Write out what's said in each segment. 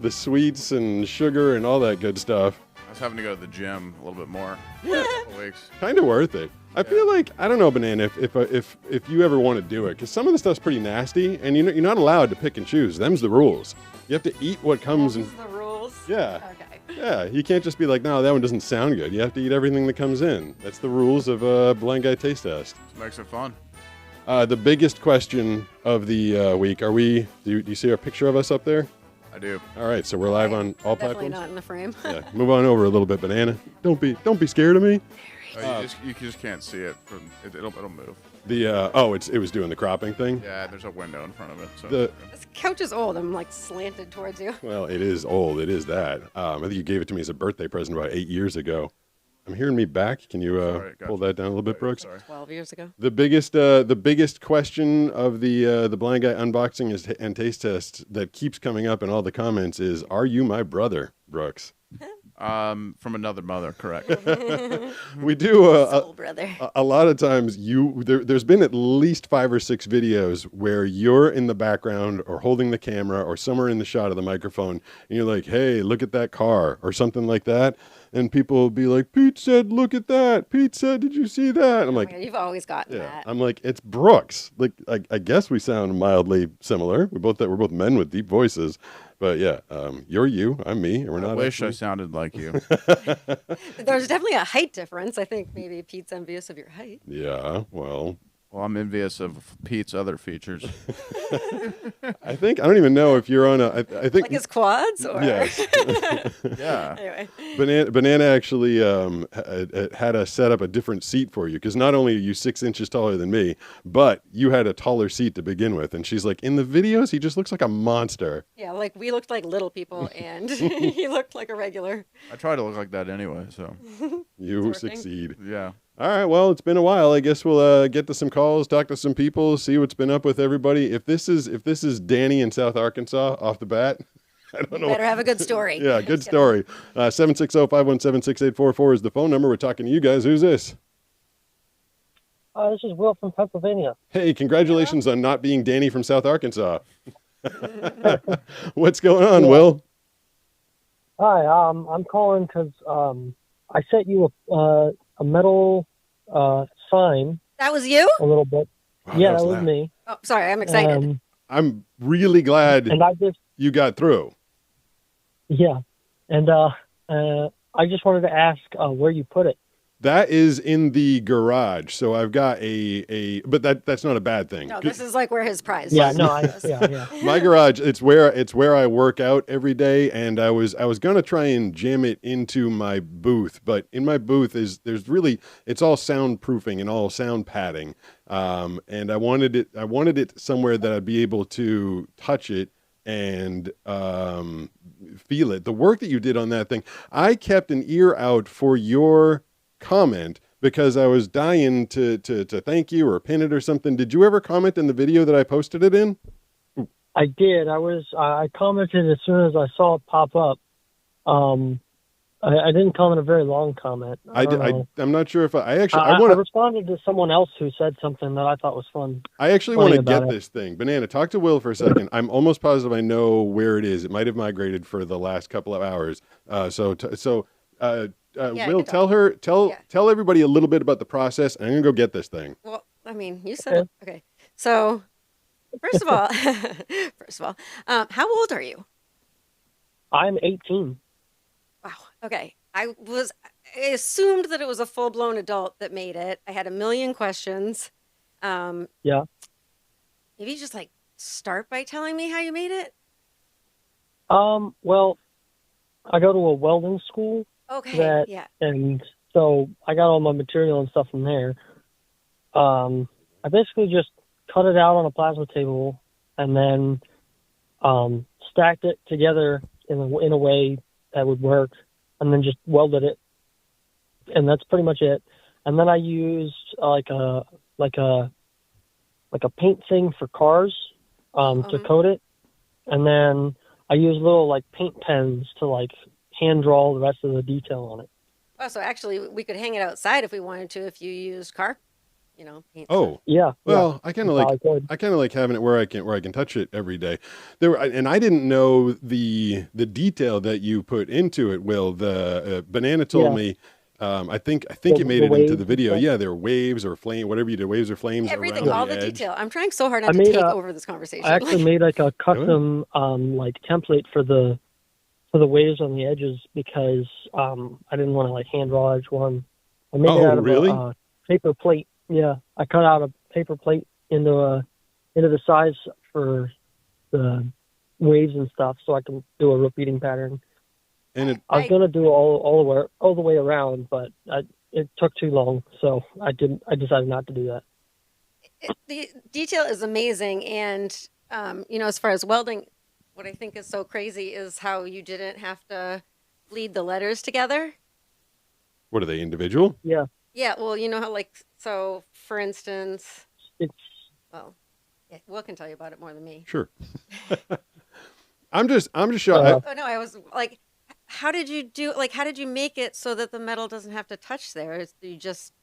the sweets and sugar and all that good stuff. I was having to go to the gym a little bit more for a couple weeks. Kind of worth it. I feel like, I don't know, Banana, if you ever want to do it, because some of the stuff's pretty nasty, and you're not allowed to pick and choose. Them's the rules. You have to eat what comes. Them's the rules? Yeah. Okay. Yeah, you can't just be like, no, that one doesn't sound good. You have to eat everything that comes in. That's the rules of a Blind Guy Taste Test. Makes it fun. The biggest question of the week, do you see our picture of us up there? I do. All right, so we're live on all Definitely platforms. not in the frame. Yeah, move on over a little bit, Banana. Don't be scared of me. You just can't see it. It'll move. It was doing the cropping thing. Yeah, there's a window in front of it. So This couch is old. I'm like slanted towards you. Well, it is old. It is that. I think you gave it to me as a birthday present about 8 years ago. I'm hearing me back. Can you pull that down a little bit, Brooks? Sorry. 12 years ago. The biggest question of the Blind Guy unboxing and taste test that keeps coming up in all the comments is, "Are you my brother, Brooks?" From another mother, correct? We do Soul brother. a lot of times. There's been at least 5 or 6 videos where you're in the background or holding the camera or somewhere in the shot of the microphone, and you're like, "Hey, look at that car," or something like that. And people will be like, "Pete said, look at that. Pete said, did you see that?" I'm like, You've always gotten yeah. that. I'm like, it's Brooks. Like, I guess we sound mildly similar. We're both men with deep voices, but yeah, you're you, I'm me, and we're not. I wish I sounded like you. There's definitely a height difference. I think maybe Pete's envious of your height. Yeah, well, Well, I'm envious of Pete's other features. I don't even know if you're on I think. Like his quads? Or? Yes. Yeah. Anyway. Banana actually had us set up a different seat for you, because not only are you 6 inches taller than me, but you had a taller seat to begin with. And she's like, in the videos, he just looks like a monster. Yeah, like we looked like little people and he looked like a regular. I try to look like that anyway, so You succeed. yeah. All right, well, it's been a while. I guess we'll get to some calls, talk to some people, see what's been up with everybody. If this is Danny in South Arkansas off the bat, I don't know. Better have a good story. Yeah, good story. 760-517-6844 is the phone number. We're talking to you guys. Who's this? This is Will from Pennsylvania. Hey, congratulations on not being Danny from South Arkansas. What's going on, Will? Hi, I'm calling because I sent you a metal sign That was you? a little bit. Wow, Yeah, how's that was me. Oh, sorry, I'm excited. I'm really glad And I just, you got through. yeah. And I just wanted to ask where you put it. That is in the garage. So I've got but that's not a bad thing. No, this is like where his prize Yeah, was. no, yeah. My garage, it's where I work out every day, and I was gonna try and jam it into my booth, but in my booth it's all soundproofing and all sound padding, and I wanted it somewhere that I'd be able to touch it and feel it. The work that you did on that thing, I kept an ear out for your comment because I was dying to thank you or pin it or something. Did you ever comment in the video that I posted it in? I did. I commented as soon as I saw it pop up. I didn't comment a very long comment. I'm not sure if I actually I want to responded to someone else who said something that I thought was fun. I actually want to about get it. this thing. Banana, talk to Will for a second. I'm almost positive I know where it is. It might have migrated for the last couple of hours. Yeah, Will, good tell everybody a little bit about the process. I'm gonna go get this thing. Well, I mean, you said it. Okay. So, first of all, how old are you? I'm 18. Wow. Okay. I assumed that it was a full-blown adult that made it. I had a million questions. Yeah. Maybe just like start by telling me how you made it. Well, I go to a welding school. Okay. Yeah. And so I got all my material and stuff from there. I basically just cut it out on a plasma table and then stacked it together in a way that would work, and then just welded it. And that's pretty much it. And then I used like a paint thing for cars to coat it, and then I used little like paint pens to like hand draw the rest of the detail on it. Oh, so actually we could hang it outside if we wanted to, if you used car paint stuff. Oh, Yeah. well, I kind of like probably could. I kind of like having it where I can touch it every day. And I didn't know the detail that you put into it. Will the banana told Yeah. me. I think The, you made the it into waves the and video. stuff. Yeah, there were waves or flame, whatever you did, waves or flames Everything, around all the the edge. detail. I'm trying so hard I not to made take a. over this conversation. I actually Like, made like a custom like template for the waves on the edges because I didn't want to like hand draw each one. I made it Oh, out of really? a paper plate. Yeah, I cut out a paper plate into the size for the waves and stuff, so I can do a repeating pattern. And it I was gonna do all the way around, but it took too long, so I didn't. I decided not to do that. the detail is amazing, and as far as welding, what I think is so crazy is how you didn't have to bleed the letters together. what are they individual? Yeah, Yeah, well, you know how, like, so for instance, it's well, yeah, Will can tell you about it more than me. Sure. I'm just shocked. Oh no, I was like, how did you do? Like, how did you make it so that the metal doesn't have to touch there? You just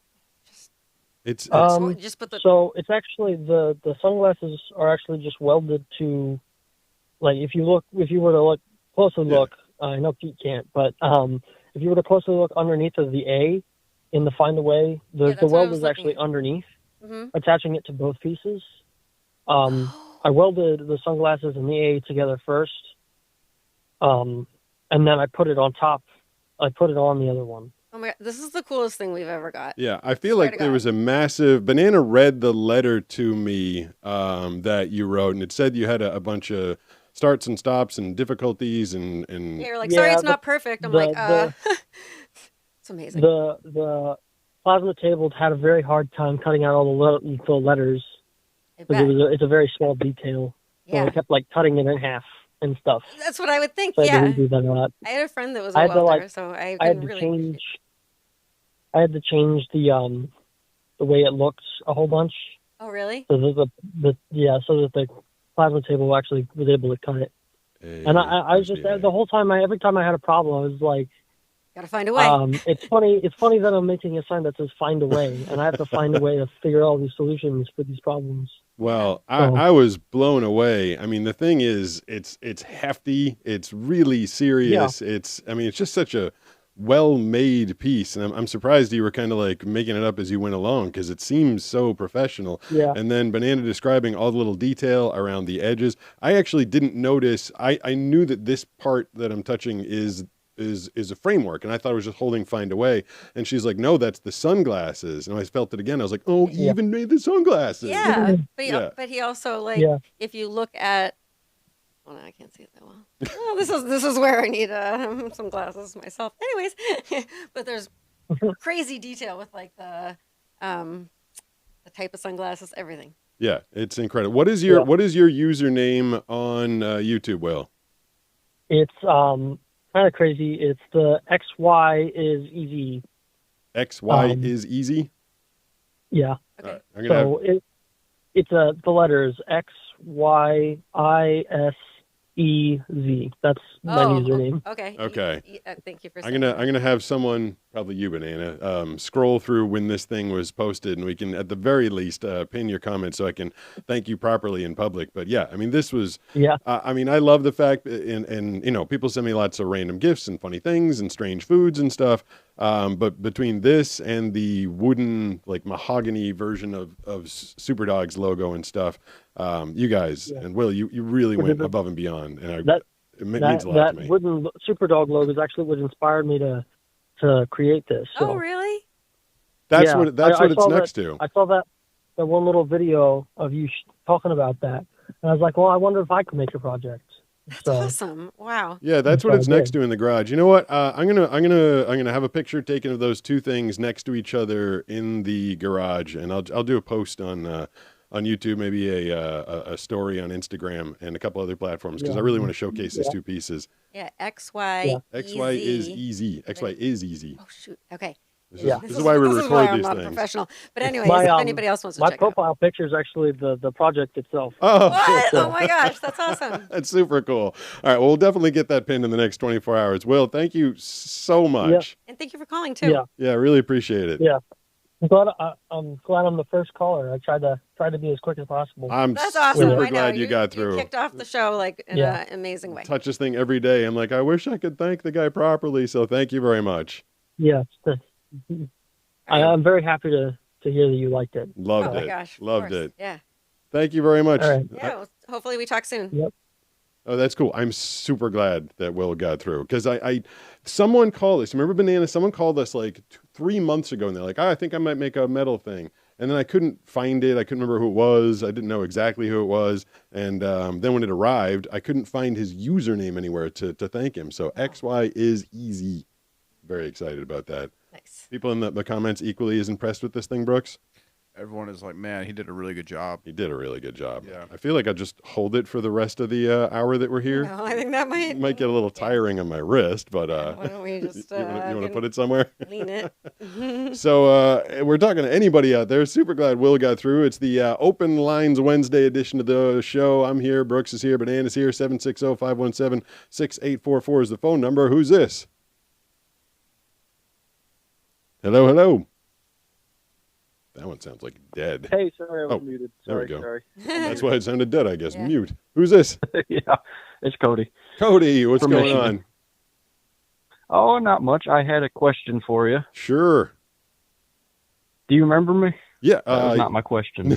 It's just put the. so it's actually the sunglasses are actually just welded to, like, if you were to look closely Yeah. look, I know Pete can't, but if you were to closely look underneath of the A in the find a way, Yeah, the that's what I weld was is looking actually at. underneath, Hmm. attaching it to both pieces. I welded the sunglasses and the A together first, and then I put it on top. I put it on the other one. Oh my God, this is the coolest thing we've ever got. Yeah, I feel Swear like to there God. was a massive banana read the letter to me that you wrote, and it said you had a bunch of starts and stops and difficulties and You're like, sorry, Yeah, it's not perfect. I'm like, it's amazing. the plasma table had a very hard time cutting out all the letters I because bet. it's a very small detail. So Yeah, I kept like cutting it in half and stuff. that's what I would think. So I had Yeah, to redo that a lot. I had a friend that was I a had to welder, like so I I had can to really change appreciate. I had to change the way it looked a whole bunch Oh, really? so that so that the plasma table actually was able to cut it. And I was just the whole time every time I had a problem I was like, Got to find a way. it's funny that I'm making a sign that says find a way, and I have to find a way to figure out all these solutions for these problems. Well, So- I was blown away. I mean, the thing is, it's hefty. It's really serious. It's just such a well-made piece, and I'm surprised you were kind of like making it up as you went along because it seems so professional. Yeah. And then Banana describing all the little detail around the edges. I actually didn't notice. I knew that this part that I'm touching is a framework, and I thought it was just holding find a way. And she's like, no, that's the sunglasses. And I felt it again. I was like, oh, he Yeah. even made the sunglasses. Yeah, but Yeah. he also, like, Yeah. if you look at, well, no, I can't see it that well. Oh, this is where I need some glasses myself. Anyways, but there's crazy detail with like the type of sunglasses, everything. Yeah, it's incredible. What is your Yeah. username on YouTube, Will? It's kind of crazy. It's the XY is easy. XY Um, is easy. Yeah. Okay. All right, I'm gonna So it's the letters XYISEZ. That's my username. Okay. Okay. Thank you for I'm saying gonna have someone, probably you, Banana, scroll through when this thing was posted, and we can at the very least pin your comment so I can thank you properly in public. But yeah, I mean, this was. Yeah. I mean, I love the fact, and people send me lots of random gifts and funny things and strange foods and stuff. But between this and the wooden, like mahogany version of Superdog's logo and stuff, you guys and Will, you really went above and beyond, and it means a lot That to me. wooden Superdog logo is actually what inspired me to create this. So, Oh, really? That's yeah, what I it's saw next that, to. I saw that one little video of you talking about that, and I was like, well, I wonder if I could make a project. That's So, awesome. Wow. Yeah, that's what what I it's next did. to in the garage. You know what? I'm gonna have a picture taken of those two things next to each other in the garage, and I'll do a post on YouTube, maybe a story on Instagram and a couple other platforms because I really want to showcase these two pieces. Yeah. XY. XY is easy. XY is easy. Oh shoot. Okay. This Yeah. is why we this is record why I'm these not a things. professional. But anyways, My, if anybody else wants to my check out. profile picture is actually the project itself. Oh, What? cool. Oh my gosh, that's awesome. That's super cool. All right, well, we'll definitely get that pinned in the next 24 hours. Will, thank you so much. And thank you for calling too. Yeah. Yeah, I really appreciate it. Yeah. I'm glad I'm the first caller. I tried to be as quick as possible. I'm That's awesome. super I know glad you got You through. kicked off the show like in Yeah. an amazing way. Touch this thing every day. I'm like, I wish I could thank the guy properly. So thank you very much. Yes. I'm very happy to hear that you liked it. Loved Oh my it. gosh. of Loved course. it. Yeah. Thank you very much. All right. Yeah. Well, hopefully we talk soon. Yep. Oh, that's cool. I'm super glad that Will got through because someone called us. Remember Banana? Someone called us like 3 months ago, and they're like, I think I might make a metal thing. And then I couldn't find it. I couldn't remember who it was. I didn't know exactly who it was. And then when it arrived, I couldn't find his username anywhere to thank him. So XY is easy. Very excited about that. Nice. People in the comments equally as impressed with this thing, Brooks. Everyone is like, man, he did a really good job. He did a really good job. Yeah. I feel like I'll just hold it for the rest of the hour that we're here. No, I think that It might get a little tiring on my wrist, but Why don't we just you want to put it somewhere? lean it? So we're talking to anybody out there. Super glad Will got through. It's the Open Lines Wednesday edition of the show. I'm here. Brooks is here. Banana's here. 760-517-6844 is the phone number. Who's this? Hello, hello. That one sounds like dead. Hey, sorry, I was Oh, muted. there we Sorry, go. sorry. That's why it sounded dead, I guess. Yeah. Mute. Who's this? Yeah, it's Cody. Cody, what's From going Michigan. on? Oh, not much. I had a question for you. Sure. Do you remember me? Yeah. That was not my question.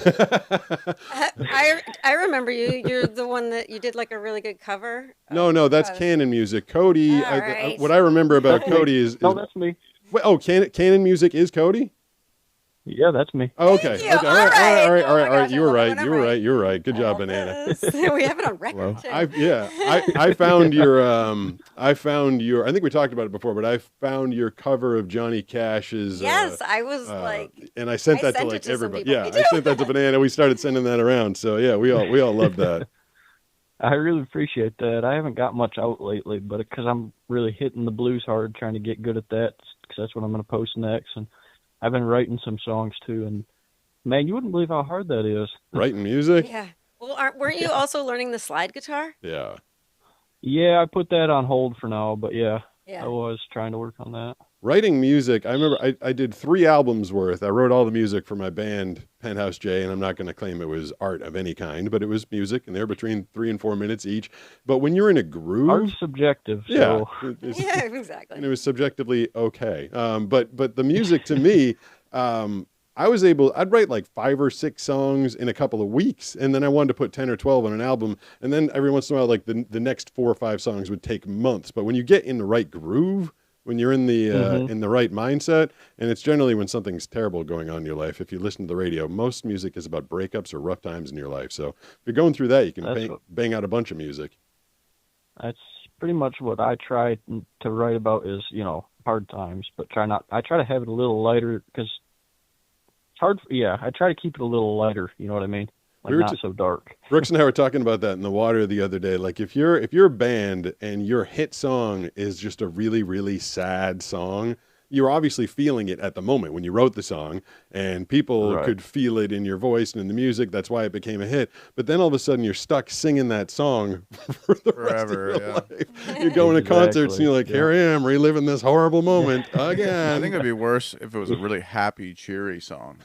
I remember you. You're the one that you did like a really good cover. No, that's Canon Music. Cody, All right. what I remember about That's me. Cody is No, that's me. wait, oh, Canon Music is Cody? Yeah, that's me. Oh, okay. Thank you. Okay. All right. All right. Oh my gosh, You were I love right. it when You I'm were right. right. You were right. Good job, I love Banana. this. We have it on record too. I found your I think we talked about it before, but I found your cover of Johnny Cash's Yes, I was like, and I sent I that to sent like it to some everybody. people. Yeah, Me I too. sent that to Banana. We started sending that around. So yeah, we all loved that. I really appreciate that. I haven't got much out lately, but because I'm really hitting the blues hard, trying to get good at that, because that's what I'm going to post next. And I've been writing some songs too, and man, you wouldn't believe how hard that is. Writing music? yeah. Well, weren't you also learning the slide guitar? Yeah. Yeah, I put that on hold for now, but yeah, Yeah. I was trying to work on that. Writing music, I remember I did 3 albums worth. I wrote all the music for my band, Penthouse J, and I'm not going to claim it was art of any kind, but it was music, and they're between 3 and 4 minutes each. But when you're in a groove... Art's subjective, Yeah. so Yeah, exactly. And it was subjectively okay. But the music to me, I'd write like 5 or 6 songs in a couple of weeks, and then I wanted to put 10 or 12 on an album, and then every once in a while, like the next 4 or 5 songs would take months. But when you get in the right groove, when you're in the in the right mindset, and it's generally when something's terrible going on in your life. If you listen to the radio, most music is about breakups or rough times in your life. So if you're going through that, you can bang out a bunch of music. that's pretty much what I try to write about is, hard times, but I try to have it a little lighter because it's hard. I try to keep it a little lighter. You know what I mean? Like not so dark. Brooks and I were talking about that in the water the other day. Like if you're a band and your hit song is just a really, really sad song, you're obviously feeling it at the moment when you wrote the song, and people could feel it in your voice and in the music. That's why it became a hit. But then all of a sudden you're stuck singing that song for the rest of your life. You're going to concerts and you're like, here I am reliving this horrible moment again. I think it'd be worse if it was a really happy, cheery song.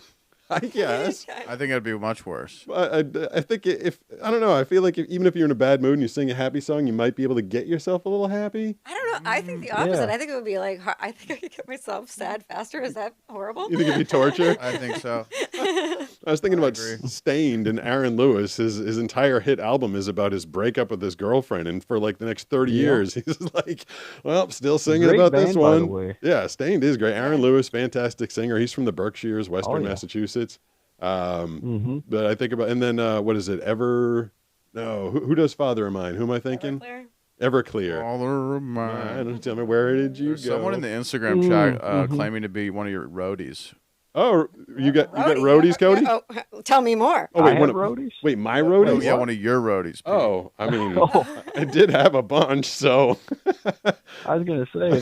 I guess. I think it'd be much worse. I think I don't know. I feel like even if you're in a bad mood and you sing a happy song, you might be able to get yourself a little happy. I don't know. I think the opposite. I think it would be like, I think I could get myself sad faster. Is that horrible? You think it'd be torture? I think so. I was thinking about Stained and Aaron Lewis. His entire hit album is about his breakup with his girlfriend, and for like the next 30 years, he's like, well, still singing Great about band, this by the one. way. Yeah, Stained is great. Aaron Lewis, fantastic singer. He's from the Berkshires, Western Massachusetts. But I think about, and then what is it? Who does Father of Mine? Who am I thinking? Everclear. Father of Mine. Don't tell me, where did you go? Someone in the Instagram chat claiming to be one of your roadies. Oh, you got roadies, Cody? Oh, tell me more. Oh, wait, roadies? Wait, my roadies? Oh, yeah, one of your roadies. Pete. Oh, I mean, I did have a bunch, so I was gonna say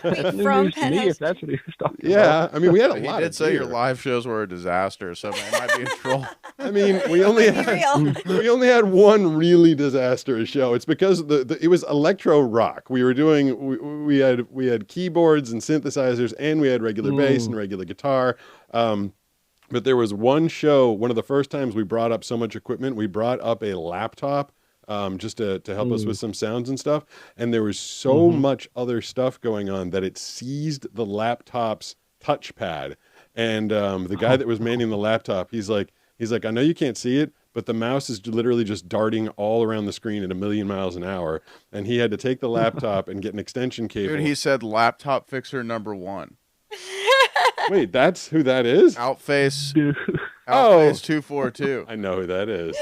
that's new From news to me if that's what he was talking Yeah, I mean, we had a He lot did of say your gear. live shows were a disaster, so it might be a troll. I mean, we only Might be had real. we only had one really disastrous show. It's because it was electro rock. We were doing we had keyboards and synthesizers, and we had regular bass and regular guitar. But there was one show, one of the first times we brought up so much equipment, we brought up a laptop just to help us with some sounds and stuff. And there was so much other stuff going on that it seized the laptop's touchpad. And the guy that was manning the laptop, he's like, I know you can't see it, but the mouse is literally just darting all around the screen at 1,000,000 miles an hour. And he had to take the laptop and get an extension cable. Dude, he said laptop fixer number 1. Wait, that's who that is? Outface. Dude. Outface 242. I know who that is.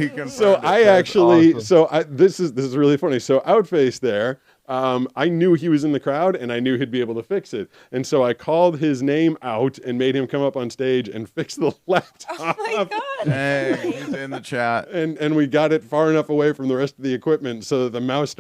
He confirmed So it. I actually, awesome. this is really funny. So Outface there, I knew he was in the crowd and I knew he'd be able to fix it. And so I called his name out and made him come up on stage and fix the laptop. Oh my god. Hey, he's in the chat. And we got it far enough away from the rest of the equipment so that the mouse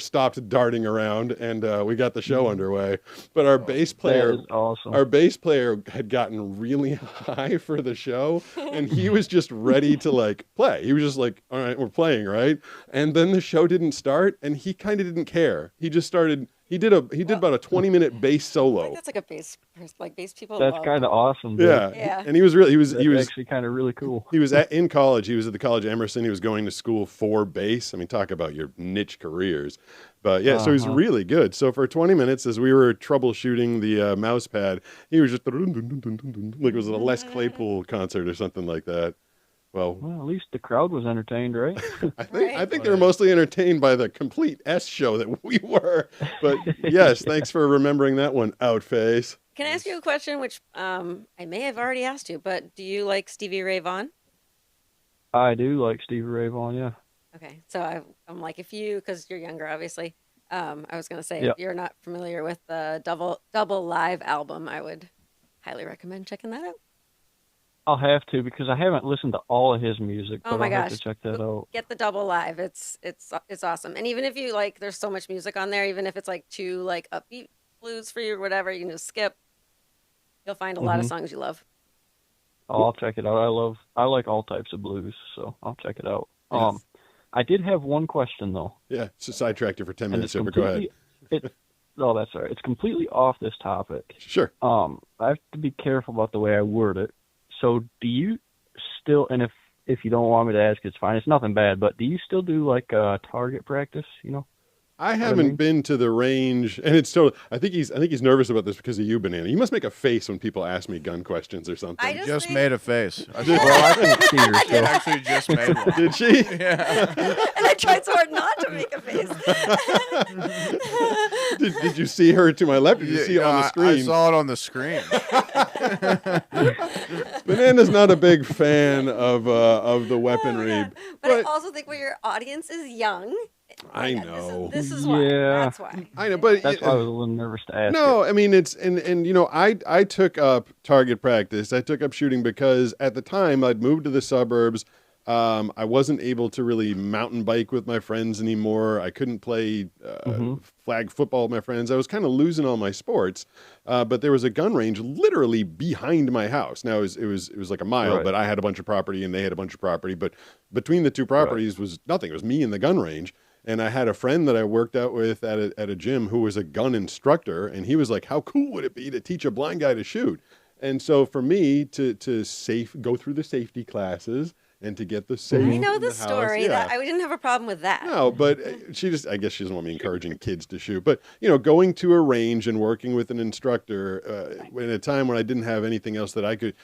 stopped darting around, and we got the show underway. But our bass player, That is awesome. our bass player had gotten really high for the show, and he was just ready to like play. He was just like, "All right, we're playing, right?" And then the show didn't start, and he kind of didn't care. He just started. He did about a 20-minute bass I solo. think that's like a bass people. That's love. kind of awesome. Dude. Yeah. Yeah. And he was That's actually kind of really cool. He was in college. He was at the College of Emerson. He was going to school for bass. I mean, talk about your niche careers. But yeah, so he's really good. So for 20 minutes, as we were troubleshooting the mouse pad, he was just like it was a Les Claypool concert or something like that. Well, Well, at least the crowd was entertained, right? I think they were mostly entertained by the complete S show that we were. But yes, thanks for remembering that one, Outface. Can I ask you a question, which I may have already asked you, but do you like Stevie Ray Vaughan? I do like Stevie Ray Vaughan, yeah. Okay, so I'm like, if you, because you're younger, obviously. I was gonna say, Yeah. if you're not familiar with the double live album, I would highly recommend checking that out. I'll have to because I haven't listened to all of his music, Oh but my I'll have gosh. to check that out. Get the double live. It's awesome. And even if you like, there's so much music on there. Even if it's like too like upbeat blues for you or whatever, you can just skip. You'll find a lot of songs you love. Oh, I'll check it out. I like all types of blues, so I'll check it out. Yes. I did have one question though. Yeah, so sidetracked you for 10 and minutes it's here, but go ahead. Oh, that's all right. It's completely off this topic. Sure. I have to be careful about the way I word it. So, do you still? And if you don't want me to ask, it's fine. It's nothing bad. But do you still do like target practice? You know. I haven't been to the range, and it's totally. I think he's nervous about this because of you, Banana. You must make a face when people ask me gun questions or something. I Just think- made a face. Well, I can see her. She So. actually just made one. Did she? Yeah. And I tried so hard not to make a face. Did you see her to my left? Did you see it on the I screen? saw it on the screen. Banana's not a big fan of the weaponry. Oh, but I also think when your audience is young, I this is- know. This is why. Yeah. That's why. I know, but That's why I was a little nervous to ask. no, I mean it's and you know I took up target practice. I took up shooting because at the time I'd moved to the suburbs. I wasn't able to really mountain bike with my friends anymore. I couldn't play flag football with my friends. I was kind of losing all my sports. But there was a gun range literally behind my house. Now it was like a mile, Right. but I had a bunch of property and they had a bunch of property. But between the two properties was nothing. It was me and the gun range. And I had a friend that I worked out with at a gym who was a gun instructor, and he was like, "How cool would it be to teach a blind guy to shoot?" And so for me to go through the safety classes and to get the safe. I know in the house, story. yeah. That I didn't have a problem with that. No, but I guess she doesn't want me encouraging kids to shoot. But, going to a range and working with an instructor at a time when I didn't have anything else that I could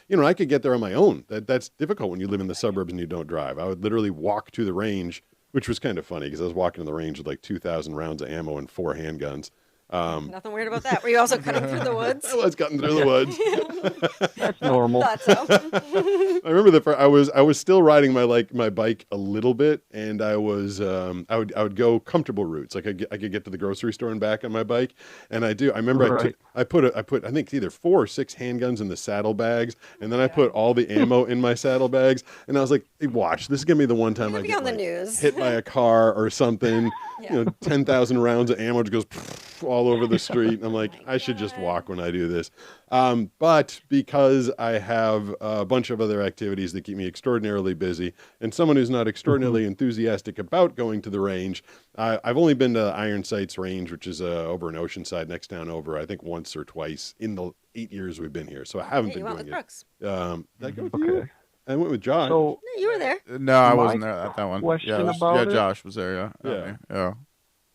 get there on my own. That's difficult when you live in the suburbs and you don't drive. I would literally walk to the range, which was kind of funny because I was walking to the range with like 2,000 rounds of ammo and 4 handguns. Nothing weird about that. Were you also cutting through the woods? I was cutting through the woods. That's normal. Thought so. I remember I was still riding my bike a little bit, and I would go comfortable routes. Like I could get to the grocery store and back on my bike, and I remember Right. I put I think it's either 4 or 6 handguns in the saddlebags, and then I put all the ammo in my saddlebags, and I was like, hey, watch, this is gonna be the one time You're I gonna be get on the like, news. hit by a car or something. Yeah. 10,000 rounds of ammo just goes all over the street. And I'm like, my I should just God. walk when I do this. But because I have a bunch of other activities that keep me extraordinarily busy, and someone who's not extraordinarily enthusiastic about going to the range, I've only been to Iron Sights Range, which is over in Oceanside, next town over, I think once or twice in the 8 years we've been here. So I haven't Yeah, been you went doing with Brooks. it. Did I go with you? Okay. I went with John. So No, you were there. No, I My wasn't there at that one. question Yeah, about it- Josh was there. Yeah. not Yeah. me. Yeah.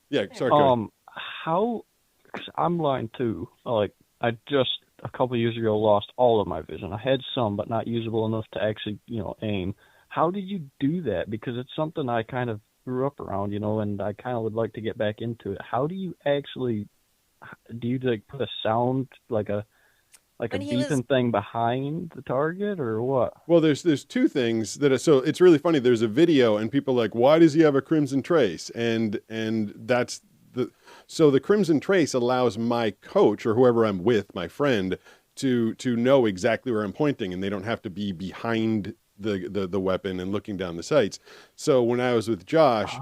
Yeah, sorry, Cody. how? Cause I'm blind too. Like I just a couple years ago lost all of my vision. I had some, but not usable enough to actually, aim. How did you do that? Because it's something I kind of grew up around, and I kind of would like to get back into it. How do you actually? Do you like put a sound like a When he was- beeping thing behind the target or what? Well, there's two things so it's really funny. There's a video, and people are like, why does he have a crimson trace? And that's the Crimson Trace allows my coach or whoever I'm with, my friend, to know exactly where I'm pointing, and they don't have to be behind the weapon and looking down the sights. So when I was with Josh,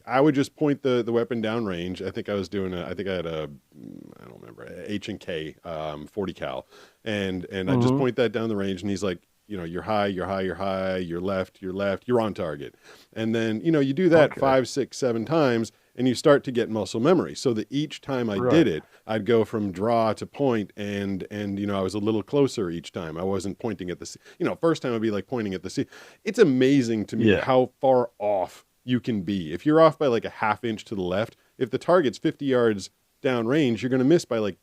I would just point the weapon down range. I think I was doing I had a, I don't remember, H&K 40 cal, and I just point that down the range, and he's like, you're high, you're left, you're on target. And then, you do that Okay. 5, 6, 7 times, and you start to get muscle memory. So that each time I did it, I'd go from draw to point, and I was a little closer each time. I wasn't pointing at the first time I'd be like pointing at the sea. It's amazing to me how far off you can be. If you're off by like a half inch to the left, if the target's 50 yards down range, you're going to miss by like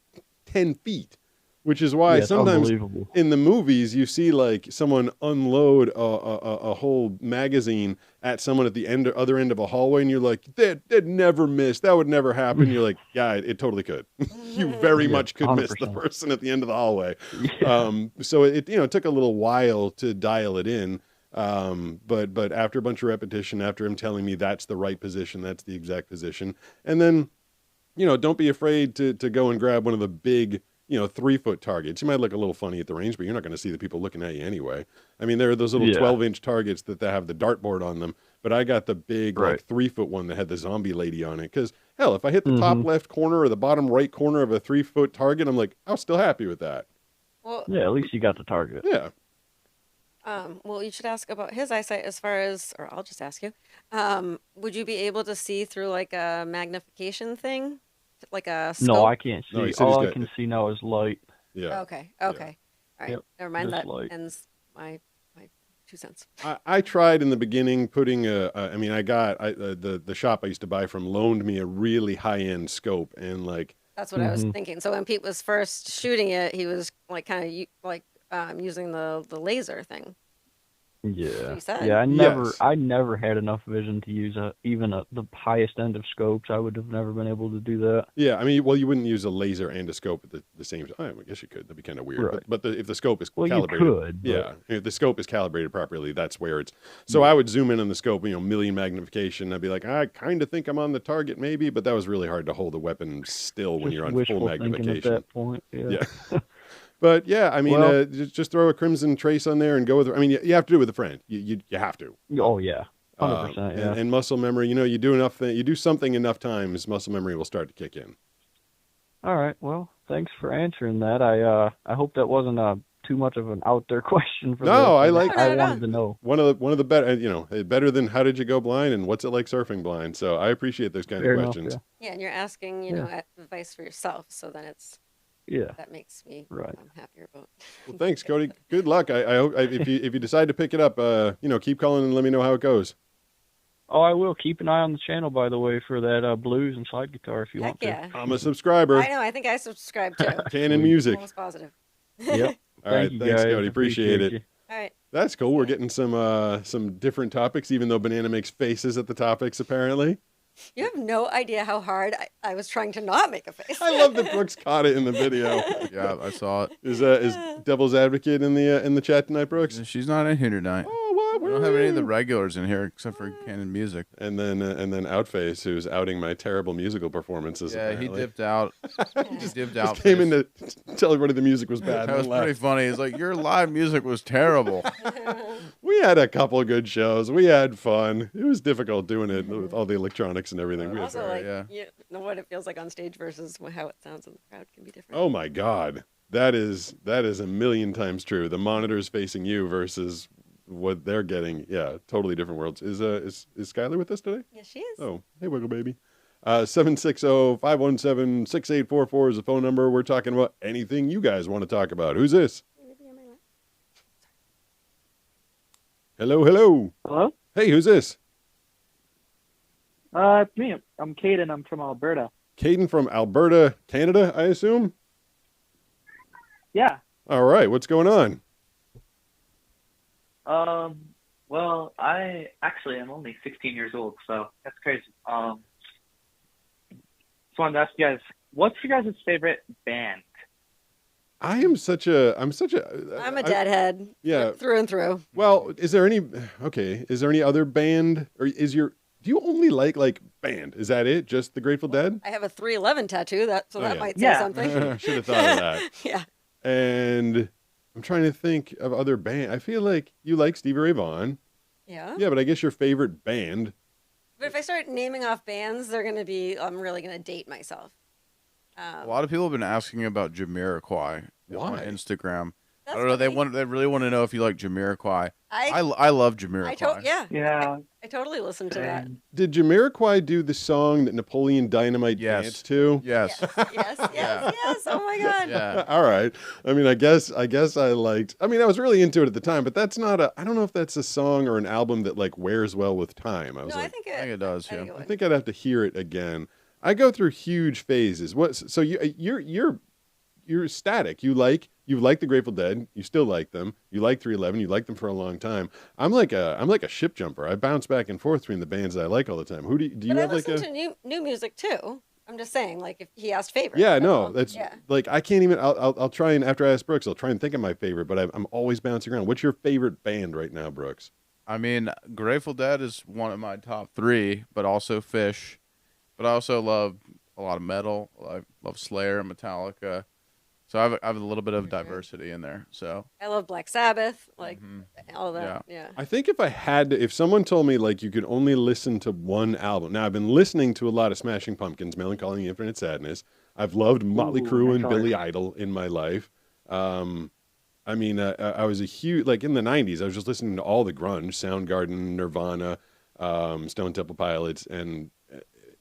10 feet. Which is why it's sometimes unbelievable. in the movies you see like someone unload a whole magazine at someone at the other end of a hallway, and you're like, they'd never miss. That would never happen. You're like, yeah, it totally could. You very much could miss the 100%. person at the end of the hallway. Yeah. So it took a little while to dial it in. But after a bunch of repetition, after him telling me that's the right position, that's the exact position, and then don't be afraid to go and grab one of the big 3-foot targets. You might look a little funny at the range, but you're not going to see the people looking at you anyway. I mean, there are those little 12-inch targets that have the dartboard on them, but I got the big like 3-foot one that had the zombie lady on it. Because hell, if I hit the top left corner or the bottom right corner of a 3-foot target, I'm like, I was still happy with that. Well, Yeah, at least you got the target. Yeah. well, you should ask about his eyesight as far as, or I'll just ask you, would you be able to see through like a magnification thing? Like a scope? No, I can't see. No, he said All he's I got- can see now is light. Yeah. Okay. All right. Yep, Never mind. just That light. ends my 2 cents. I tried in the beginning putting the shop I used to buy from loaned me a really high-end scope, and like, That's what I was thinking. So when Pete was first shooting it, he was like kind of using the laser thing. Yeah, you said. yeah. Yes. I never had enough vision to use the highest end of scopes. I would have never been able to do that. yeah, I mean, well, you wouldn't use a laser and a scope at the same time. I guess you could. That'd be kind of weird. Right. But if the scope is Well, calibrated, you could. But yeah, if the scope is calibrated properly, that's where it's. So I would zoom in on the scope, million magnification. I'd be like, I kind of think I'm on the target, maybe, but that was really hard to hold the weapon still when just you're on wishful full thinking magnification. at that point. Yeah. Yeah. But yeah, I mean, Well- just throw a crimson trace on there and go with it. I mean, you have to do it with a friend. You have to. Oh yeah. 100%. Yeah. And muscle memory, you do something enough times, muscle memory will start to kick in. All right. Well, thanks for answering that. I hope that wasn't too much of an out there question for No, this. I like- I No. wanted to know. One of the better, better than how did you go blind and what's it like surfing blind. So I appreciate those kind Fair of enough, questions. Yeah, and you're asking, advice for yourself. So then Yeah. that makes me Right. happier about. Well, thanks, Cody. Good luck. I hope if you decide to pick it up, keep calling and let me know how it goes. Oh, I will. Keep an eye on the channel, by the way, for that blues and slide guitar if you Heck want to. yeah. I'm a subscriber. I know. I think I subscribe too. Canon Music. Almost positive. Yep. All right, Thank you, thanks, guys. Cody. Appreciate it. you. All right. That's cool. We're getting some different topics, even though Banana makes faces at the topics, apparently. You have no idea how hard I was trying to not make a face. I love that Brooks caught it in the video. Yeah, I saw it. Is Devil's Advocate in the chat tonight, Brooks? She's not in here tonight. Oh, what? We don't have any of the regulars in here except for Canon Music. And then Outface, who's outing my terrible musical performances. Yeah, apparently. he dipped out. He Just dipped out. came in to tell everybody the music was bad. That was pretty funny. He's like, your live music was terrible. We had a couple of good shows. We had fun. It was difficult doing it with all the electronics and everything. We had Also, fun. like, yeah. you know what it feels like on stage versus how it sounds in the crowd can be different. Oh my God, that is a million times true. The monitors facing you versus what they're getting. Yeah, totally different worlds. Is Skylar with us today? Yes, she is. Oh, hey, Wiggle Baby. 760-517-6844 is the phone number. We're talking about anything you guys want to talk about. Who's this? Hello, hello. Hello? Hey, who's this? It's me. I'm Caden. I'm from Alberta. Caden from Alberta, Canada, I assume? Yeah. All right, what's going on? Well, I actually am only 16 years old, so that's crazy. Just wanted to ask you guys, what's your guys' favorite band? I'm a deadhead. Yeah. Through and through. Well, is there any other band, or do you only like band? Is that it? Just the Grateful Dead? I have a 311 tattoo, that Yeah. might say Yeah. something. Should have thought of that. Yeah. And I'm trying to think of other band. I feel like you like Stevie Ray Vaughan. Yeah. Yeah, but I guess your favorite band. But if I start naming off bands, I'm really going to date myself. A lot of people have been asking about Jamiroquai on Why? Instagram. I That's don't know. They funny. really want to know if you like Jamiroquai. I love Jamiroquai. Yeah. I totally listened to that. Did Jamiroquai do the song that Napoleon Dynamite Yes. danced to? Yes. Yes. Oh my God. Yeah. All right. I mean, I guess I liked. I mean, I was really into it at the time, but that's not a. I don't know if that's a song or an album that like wears well with time. I was No, like, I think I think it does. I think Yeah. it I would. think I'd have to hear it again. I go through huge phases. What? So you're static. You like the Grateful Dead. You still like them. You like 311. You like them for a long time. I'm like a ship jumper. I bounce back and forth between the bands that I like all the time. Who do you But I have like listen a? to new music too. I'm just saying, like if he asked favorite. Yeah, that's no, all. that's yeah. like I can't even. I'll try and after I ask Brooks, I'll try and think of my favorite. But I'm always bouncing around. What's your favorite band right now, Brooks? I mean, Grateful Dead is one of my top 3, but also Fish. But I also love a lot of metal. I love Slayer and Metallica. So I have a little bit of diversity in there. So I love Black Sabbath, like all of that. Yeah. I think if someone told me like you could only listen to one album. Now I've been listening to a lot of Smashing Pumpkins, Melancholy and Infinite Sadness. I've loved Motley Crue and nice Billy artist. Idol in my life. I mean, I was a huge like in the '90s. I was just listening to all the grunge, Soundgarden, Nirvana, Stone Temple Pilots,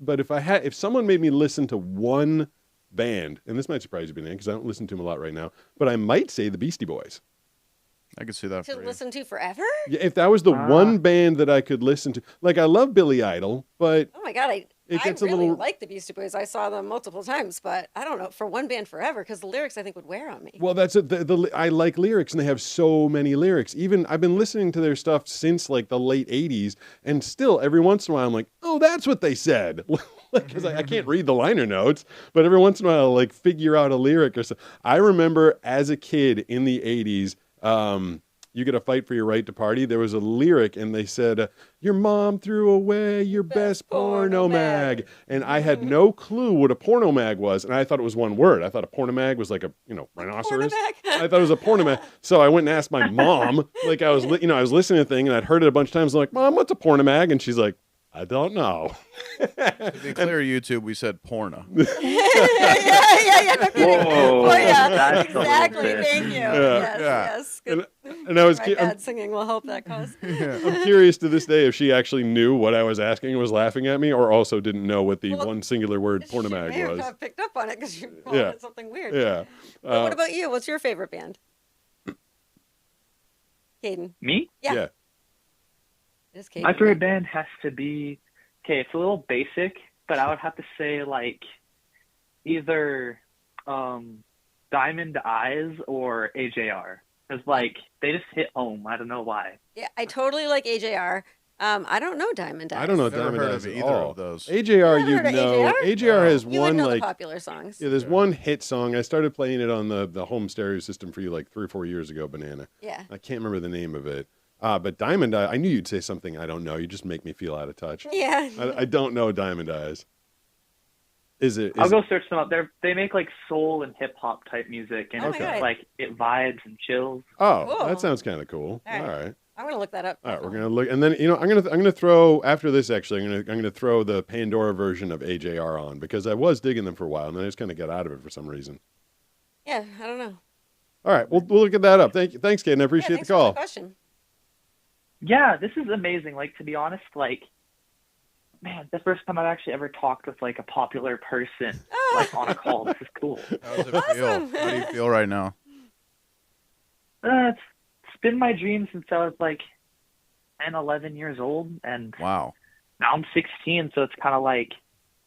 but if someone made me listen to one band, and this might surprise you, because I don't listen to them a lot right now, but I might say the Beastie Boys. I could see that To for you. listen to forever? Yeah, if that was the one band that I could listen to, like I love Billy Idol, but Oh my God, I gets a really little- like the Beastie Boys. I saw them multiple times, but I don't know, for one band forever, because the lyrics I think would wear on me. well, that's it. I like lyrics, and they have so many lyrics. Even I've been listening to their stuff since like the late '80s, and still every once in a while I'm like, oh, that's what they said, because I can't read the liner notes, but every once in a while I'll like figure out a lyric or something. I remember as a kid in the '80s. You Gotta Fight for Your Right to Party. There was a lyric, and they said, your mom threw away your best porno mag. And I had no clue what a porno mag was, and I thought it was one word. I thought a porno mag was like a rhinoceros. Pornomag? I thought it was a porno mag. So I went and asked my mom. Like I was listening to the thing, and I'd heard it a bunch of times. I'm like, Mom, what's a porno mag? And she's like, I don't know. To be clear, YouTube, we said porno. yeah. No kidding. Whoa, Oh yeah, that's a little exactly. bit- Thank you. Yeah. Yes. Good. And I was My I'm bad singing will help that cause. I'm curious to this day if she actually knew what I was asking and was laughing at me, or also didn't know what the Well, one singular word She may pornomag have was. not picked up on it because you called Yeah. it something weird. Yeah. But what about you? What's your favorite band? Caden. Me? Yeah. Yeah. It is Caden. My favorite band has to be, it's a little basic, but I would have to say like either Diamond Eyes or AJR. Because like they just hit home. I don't know why. Yeah, I totally like AJR. I don't know Diamond Eyes. I don't know Never Diamond heard Eyes of at either all. of those. AJR, You you never heard of know. AJR? AJR has You would one know like the popular songs. yeah. There's one hit song. I started playing it on the home stereo system for you like 3 or 4 years ago. Banana. Yeah. I can't remember the name of it. But Diamond Eye. I knew you'd say something I don't know. You just make me feel out of touch. Yeah. I don't know Diamond Eyes. Is it? I'll go search them up. They make like soul and hip hop type music, and Oh my it's God. like it vibes and chills. Oh, Cool. that sounds kind of cool. All right. All right. I'm gonna look that up. All right, we're gonna look, and then I'm gonna throw after this. Actually, I'm gonna throw the Pandora version of AJR on because I was digging them for a while, and then I just kind of got out of it for some reason. Yeah, I don't know. All right, we'll look at that up. Thanks, Kaden. I Yeah, appreciate thanks the for call. question. Yeah, this is amazing. Like, to be honest, like, man, the first time I've actually ever talked with like a popular person Oh. like on a call. This is cool. How does it feel? Awesome. How do you feel right now? It's been my dream since I was like 10, 11 years old, and Wow. now I'm 16, so it's kind of like,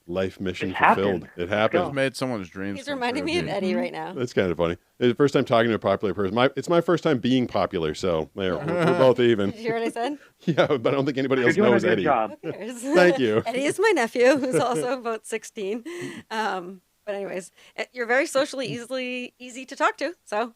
Life mission It fulfilled. happened. It Go. happened. Just made someone's dreams. He's come reminding true, me of dude. Eddie right now. That's kind of funny. It's the first time talking to a popular person. It's my first time being popular, so there, we're both even. Did you hear what I said? Yeah, but I don't think anybody you're else doing a knows good Eddie. job. Who cares? Thank you. Eddie is my nephew, who's also about 16. But anyways, you're very socially easy to talk to, so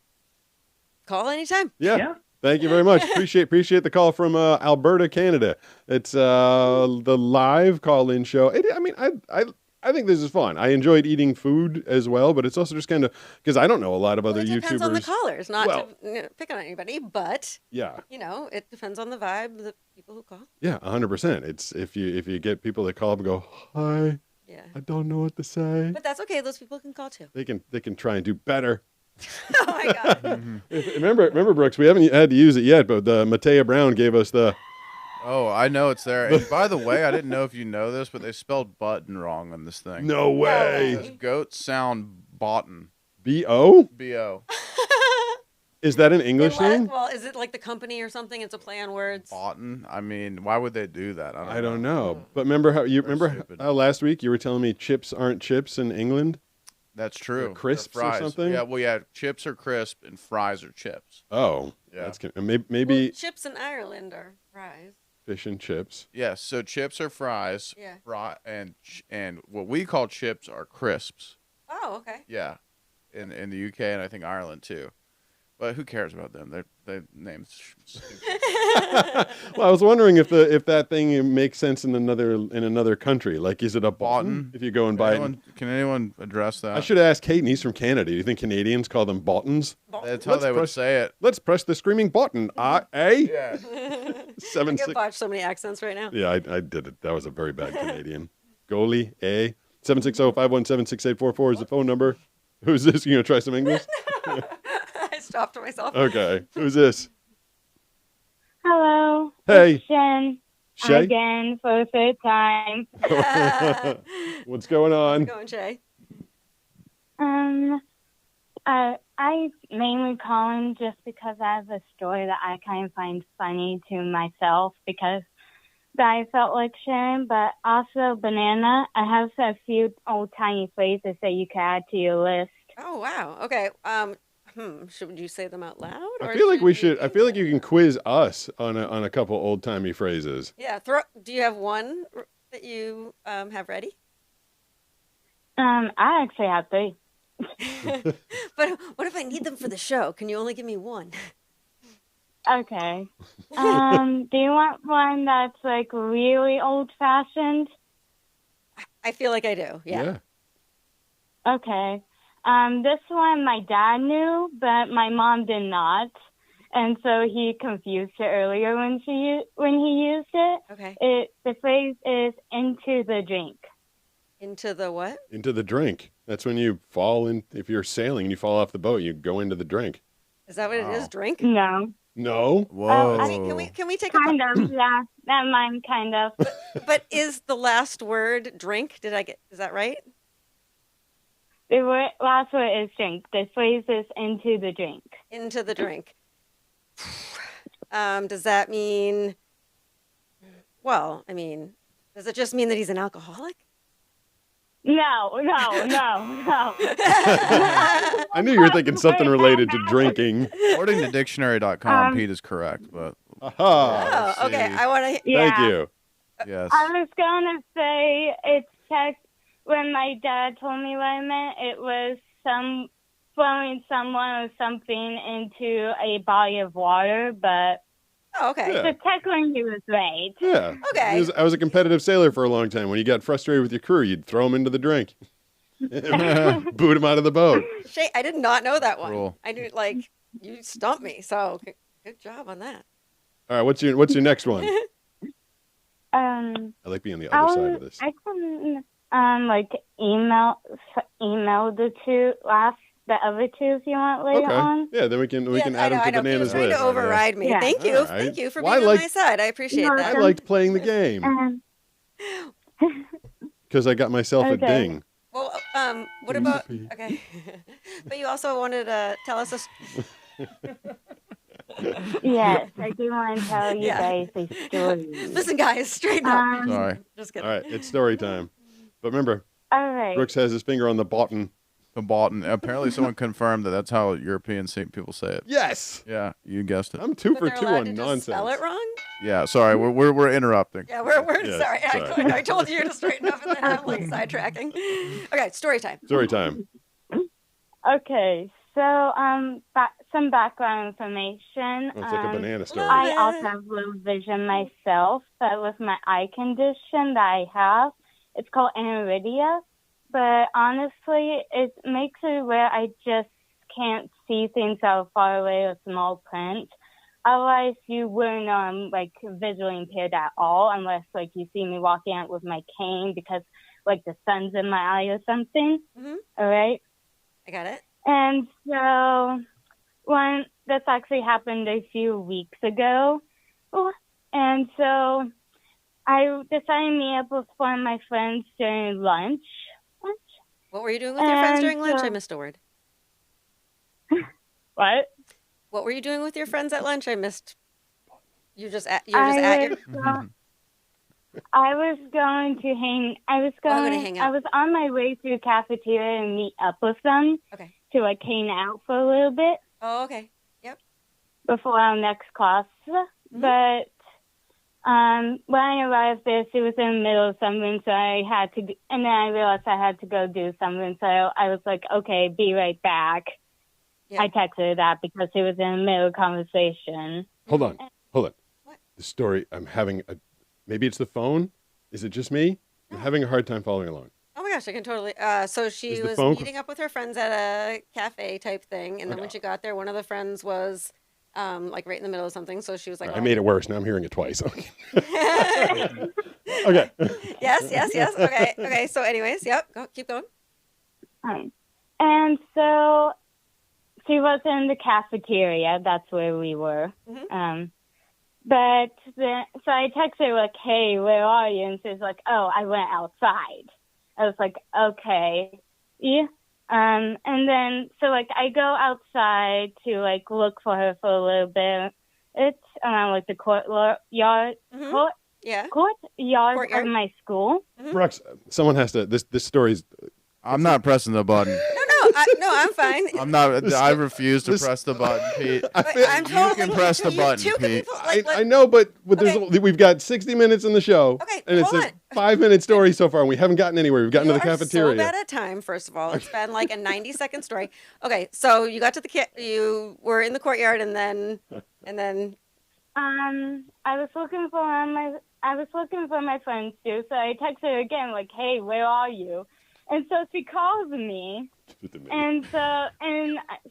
call anytime. Yeah. Yeah. Thank you very much. Appreciate the call from Alberta, Canada. It's the live call-in show. I think this is fun. I enjoyed eating food as well, but it's also just kind of because I don't know a lot of other Well, it depends YouTubers. on the callers, not Well- to pick on anybody, but Yeah, it depends on the vibe of the people who call. yeah, 100%. It's if you get people that call up and go, "Hi, Yeah, I don't know what to say," but that's okay. Those people can call too. they can try and do better. Oh my god! Remember, Brooks, we haven't had to use it yet, but Matea Brown gave us the. Oh, I know it's there. And by the way, I didn't know if you know this, but they spelled button wrong on this thing. No way. Does goats sound botten? B-O? B-O. Is that an English thing? Well, is it like the company or something? It's a play on words. Botten? I mean, why would they do that? I don't know. But remember stupid. how last week you were telling me chips aren't chips in England? That's true. Or crisps or fries. something? Yeah, well, yeah, chips are crisp and fries are chips. Oh, Yeah. that's maybe Well, chips in Ireland are fries. fish and chips. Yes, so chips are fries. Yeah. And what we call chips are crisps. Oh, okay. Yeah, in the UK and I think Ireland too. But who cares about them? Their names. Stupid. Well, I was wondering if that thing makes sense in another country. Like, is it a botten Botten? if you go and buy it? Can anyone address that? I should ask Caden. He's from Canada. Do you think Canadians call them bottens? That's how Let's they would press- say it. Let's press the screaming button. Eh? Yeah. I 7 can 6. botch so many accents right now. Yeah, I did it. That was a very bad Canadian. Goalie, eh? 760-517-6844 is the phone number. Who's this? You gonna try some English? I stopped myself. Okay. Who's this? Hello. Hey. It's Jen. Shay? Again for the third time. What's going on? Going, Shay. I mainly calling just because I have a story that I kind of find funny to myself because I felt like sharing, but also Banana. I have a few old tiny phrases that you can add to your list. Oh wow. Okay. Should you say them out loud? I feel like we should. I feel like you can quiz us on a couple old timey phrases. Yeah. Do you have one that you have ready? I actually have three. But what if I need them for the show? Can you only give me one? Okay. Do you want one that's like really old fashioned? I feel like I do. Yeah. Okay. This one my dad knew, but my mom did not. And so he confused it earlier when he used it. Okay. The phrase is into the drink. Into the what? Into the drink. That's when you fall in. If you're sailing and you fall off the boat, you go into the drink. Is that what it is? Drink? No. No. Whoa. I mean, can we take Kind of, yeah. That mine kind of. But is the last word drink? Is that right? The last word is drink. The phrase is into the drink. Into the drink. Does that mean? Well, I mean, does it just mean that he's an alcoholic? No. I knew you were thinking something related to drinking. According to dictionary.com, Pete is correct, but Aha. Oh, okay. see. I want to. Yeah. Thank you. Yes. I was gonna say it's text. When my dad told me what I meant, it was throwing someone or something into a body of water, but Oh, okay. Yeah. the technically he was right. Yeah. Okay. I was a competitive sailor for a long time. When you got frustrated with your crew, you'd throw them into the drink. Boot them out of the boat. Shay, I did not know that one. Cool. I knew, like, you stumped me. So good job on that. All right, what's your next one? I Um, like being on the other side of this. I can like email the other two if you want later Okay. on. Yeah, then we can Yeah, add them I to know. He Bananas was trying list. to override me. Yeah. Thank you. All right. Thank you for Well, being I on like- my side. I appreciate You're I that. welcome. liked playing the game because I got myself a Okay. ding. Well, what about okay? But you also wanted to tell us a. Yes, I do want to tell you Yeah. guys a story. Listen, guys, straighten up. Sorry. Just All kidding. right, it's story time. But remember, All right. Brooks has his finger on the button. The Bolton. Apparently, someone confirmed that that's how European people say it. Yes, Yeah, you guessed it. I'm 2 But for they're 2 allowed on to just nonsense. spell it wrong. Yeah, sorry, we're interrupting. Yeah, we're Yes, sorry. sorry. I told you to straighten up, and then I'm like sidetracking. Okay, story time. Story time. Okay, so some background information. Oh, it's like a banana story. I also have low vision myself, but with my eye condition that I have, it's called aniridia. But honestly, it makes it where I just can't see things that are far away or small print. Otherwise, you wouldn't know I'm like visually impaired at all, unless like you see me walking out with my cane because like the sun's in my eye or something. Mhm. All right. I got it. And so when this actually happened a few weeks ago, and so I decided to meet up with one of my friends during lunch. What were you doing with your friends And, during lunch? I uh, missed a word. What? What were you doing with your friends at lunch? I missed. You're just at I your. was, I was going to hang. I was Oh, going. gonna hang I out. was on my way to the cafeteria and meet up with them Okay. to like hang out for a little bit Oh, okay. before our next class. Mm-hmm. But when I arrived there, she was in the middle of something, so I had to. And then I realized I had to go do something, so I was like, "Okay, be right back." Yeah. I texted her that because she was in the middle of conversation. Hold on. What? The story. I'm having a. Maybe it's the phone. Is it just me? I'm having a hard time following along. Oh my gosh, I can totally. So she Is the was phone- meeting up with her friends at a cafe type thing, and then when she got there, one of the friends was like right in the middle of something. So she was like, I made it worse. Now I'm hearing it twice. Okay. Yes. Okay. So, anyways, yep. Keep going. And so she was in the cafeteria. That's where we were. Mhm. But so I texted her like, "Hey, where are you?" And she's like, "Oh, I went outside." I was like, "Okay, yeah." And then so like I go outside to like look for her for a little bit. It's around like the courtyard Mhm. Yeah. courtyard of my school. Brooks, someone has to. This story's. I'm not pressing the button. No, I'm fine. I'm not. I refuse to this- press the button, Pete. I'm You totally. can press the you button, two can be Pete. I know, but we've got 60 minutes in the show. Okay, and it's hold a on. 5-minute story so far, and we haven't gotten anywhere. We've gotten to the You are cafeteria. so bad at time. First of all, it's been like a 90-second story. Okay, so you got to you were in the courtyard, and then. I was looking for my friends too, so I texted her again, like, "Hey, where are you?" And so she calls me, and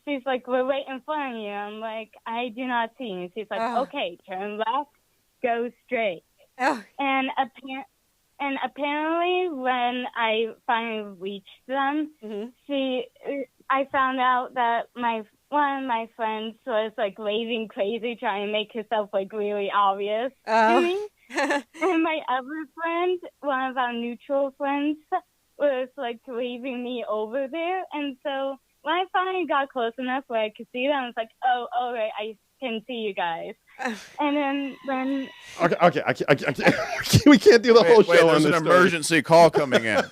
she's like, "We're right in front of you." I'm like, "I do not see you." She's like, Oh. "Okay, turn left, go straight." Oh, And apparently, when I finally reached them, mhm. I found out that one of my friends was like waving crazy, trying to make herself like really obvious to me. And my other friend, one of our neutral friends, was like waving me over there. And so when I finally got close enough where I could see them, I was like, "Oh, all right, I can see you guys." And then when Okay. I can't, we can't do the whole Wait, show on there's this an story. emergency call coming in.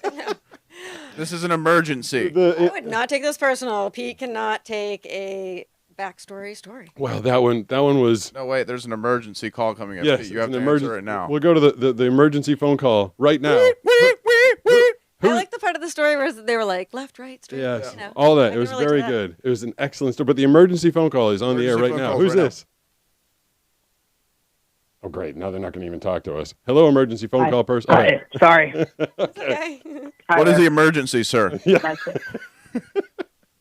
This is an emergency. I would not take this personal. Pete cannot take a backstory story. Well, that one was. No, wait. There's an emergency call coming up. Yes, You have it's to an answer it now. We'll go to the emergency phone call right now. I like the part of the story where they were like left, right, straight. Yes, You know? all that. I It was can relate to very that. good. It was an excellent story. But the emergency phone call is on the air Emergency right phone now. call Who's right now. this? Oh, great. Now they're not going to even talk to us. Hello, emergency phone call person. Oh, Hi, sorry. Okay. Hi What is there. the emergency, sir? That's it.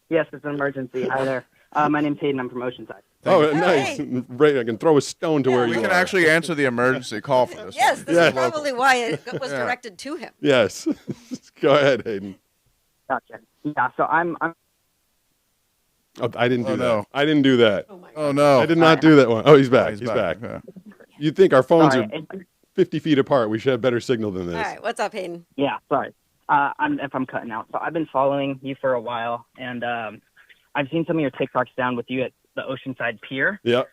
Yes, it's an emergency. Hi there. My name's Hayden. I'm from Oceanside. oh, Thank nice. Hey. Right, I can throw a stone to where We you can are. actually answer the emergency call for this. Yes, one. this Yeah. is probably why it was Yeah. directed to him. Yes. Go ahead, Hayden. Gotcha. Yeah, so I'm Oh, I didn't do Oh, that. no. I didn't do that. Oh my god. Oh no! I did not do that one. Oh, he's back. He's He's back. Yeah. You'd think our phones sorry. are 50 feet apart. We should have better signal than this. All right, what's up, Hayden? Yeah, sorry. If I'm cutting out. So I've been following you for a while, and I've seen some of your TikToks down with you at the Oceanside Pier Yep.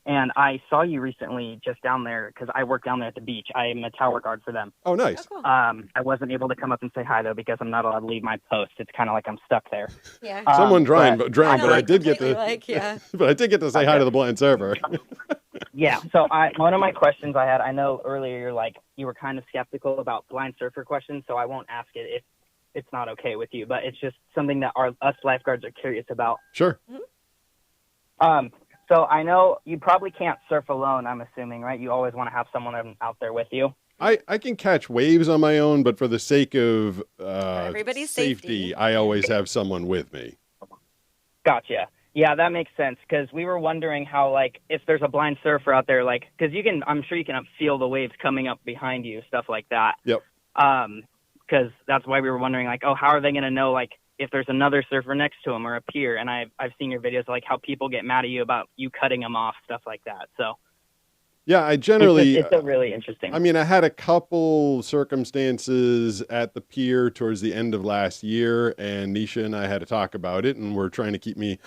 and I saw you recently just down there because I work down there at the beach. I am a tower guard for them. Oh, Oh, nice. cool. I wasn't able to come up and say hi though because I'm not allowed to leave my post. It's kind of like I'm stuck there. Yeah. Someone drowned, but- but Kinda I did get completely to. like, yeah. But I did get to say hi to the blind server. Yeah. So one of my questions I had, I know earlier you're like you were kind of skeptical about blind surfer questions, so I won't ask it if it's not okay with you. But it's just something that us lifeguards are curious about. Sure. So I know you probably can't surf alone. I'm assuming, right? You always want to have someone out there with you. I can catch waves on my own, but for the sake of everybody's safety. I always have someone with me. Gotcha. Yeah, that makes sense because we were wondering how, like, if there's a blind surfer out there, like, because I'm sure you can feel the waves coming up behind you, stuff like that. Yep. Because that's why we were wondering, like, oh, how are they going to know, like, if there's another surfer next to them or a pier? And I've seen your videos, like, how people get mad at you about you cutting them off, stuff like that. So Yeah, I generally. it's a really interesting. I mean, I had a couple circumstances at the pier towards the end of last year, and Nisha and I had to talk about it, and we're trying to keep me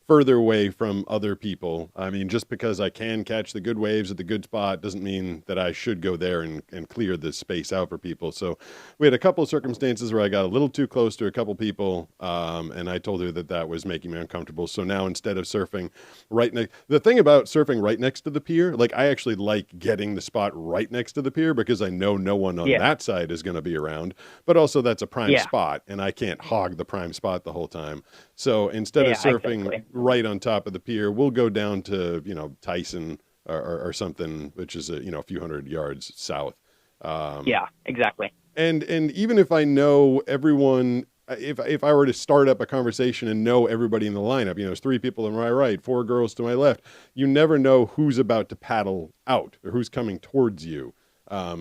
further away from other people. I mean, just because I can catch the good waves at the good spot doesn't mean that I should go there and clear the space out for people. So we had a couple of circumstances where I got a little too close to a couple people, and I told her that was making me uncomfortable. So now instead of surfing the thing about surfing right next to the pier, like I actually like getting the spot right next to the pier because I know no one on that side is going to be around, but also that's a prime spot and I can't hog the prime spot the whole time. So instead of surfing right on top of the pier, we'll go down to, Tyson or something, which is a few hundred yards south. Yeah, exactly. And even if I know everyone, if I were to start up a conversation and know everybody in the lineup, there's 3 people on my right, 4 girls to my left, you never know who's about to paddle out or who's coming towards you.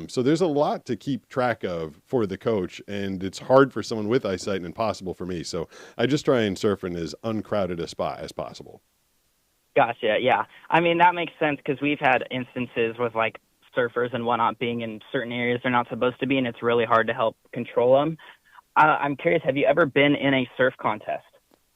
So there's a lot to keep track of for the coach, and it's hard for someone with eyesight and impossible for me. So I just try and surf in as uncrowded a spot as possible. Gotcha. Yeah. I mean, that makes sense because we've had instances with like surfers and whatnot being in certain areas they're not supposed to be, and it's really hard to help control them. I'm curious, have you ever been in a surf contest?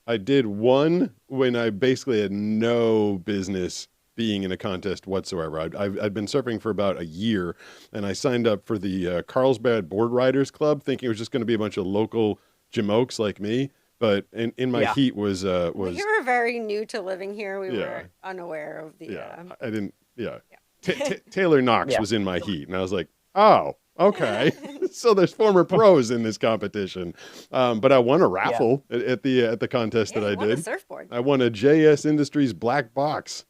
I did one when I basically had no business being in a contest whatsoever. I'd been surfing for about a year, and I signed up for the Carlsbad Board Riders Club, thinking it was just going to be a bunch of local jamokes like me. But in my heat was You were very new to living here. We Yeah. were unaware of the. I didn't. Taylor Knox was in my heat, and I was like, oh, okay. So there's former pros in this competition, but I won a raffle at the contest that I you won a did. surfboard. I won a JS Industries black box,